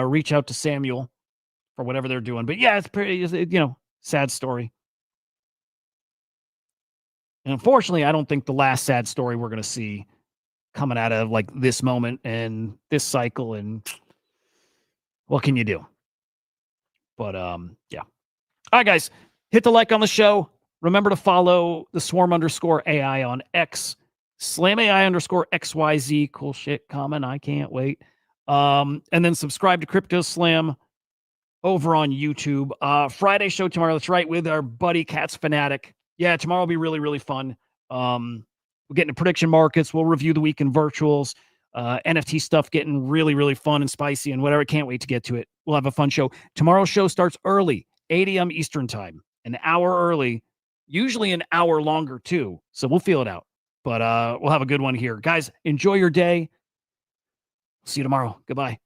reach out to Samuel for whatever they're doing. But yeah, it's pretty, sad story. And unfortunately, I don't think the last sad story we're going to see coming out of like this moment and this cycle. And what can you do? But yeah. All right, guys, hit the like on the show. Remember to follow the swarm_AI on X, SlamAI_XYZ. Cool shit coming. I can't wait. And then subscribe to CryptoSlam over on YouTube. Friday show tomorrow. That's right, with our buddy Cats Fanatic. Yeah, tomorrow will be really, really fun. We'll get into prediction markets. We'll review the weekend virtuals. NFT stuff getting really, really fun and spicy and whatever. Can't wait to get to it. We'll have a fun show. Tomorrow's show starts early, 8 a.m. Eastern time. An hour early, usually an hour longer too. So we'll feel it out. But we'll have a good one here. Guys, enjoy your day. See you tomorrow. Goodbye.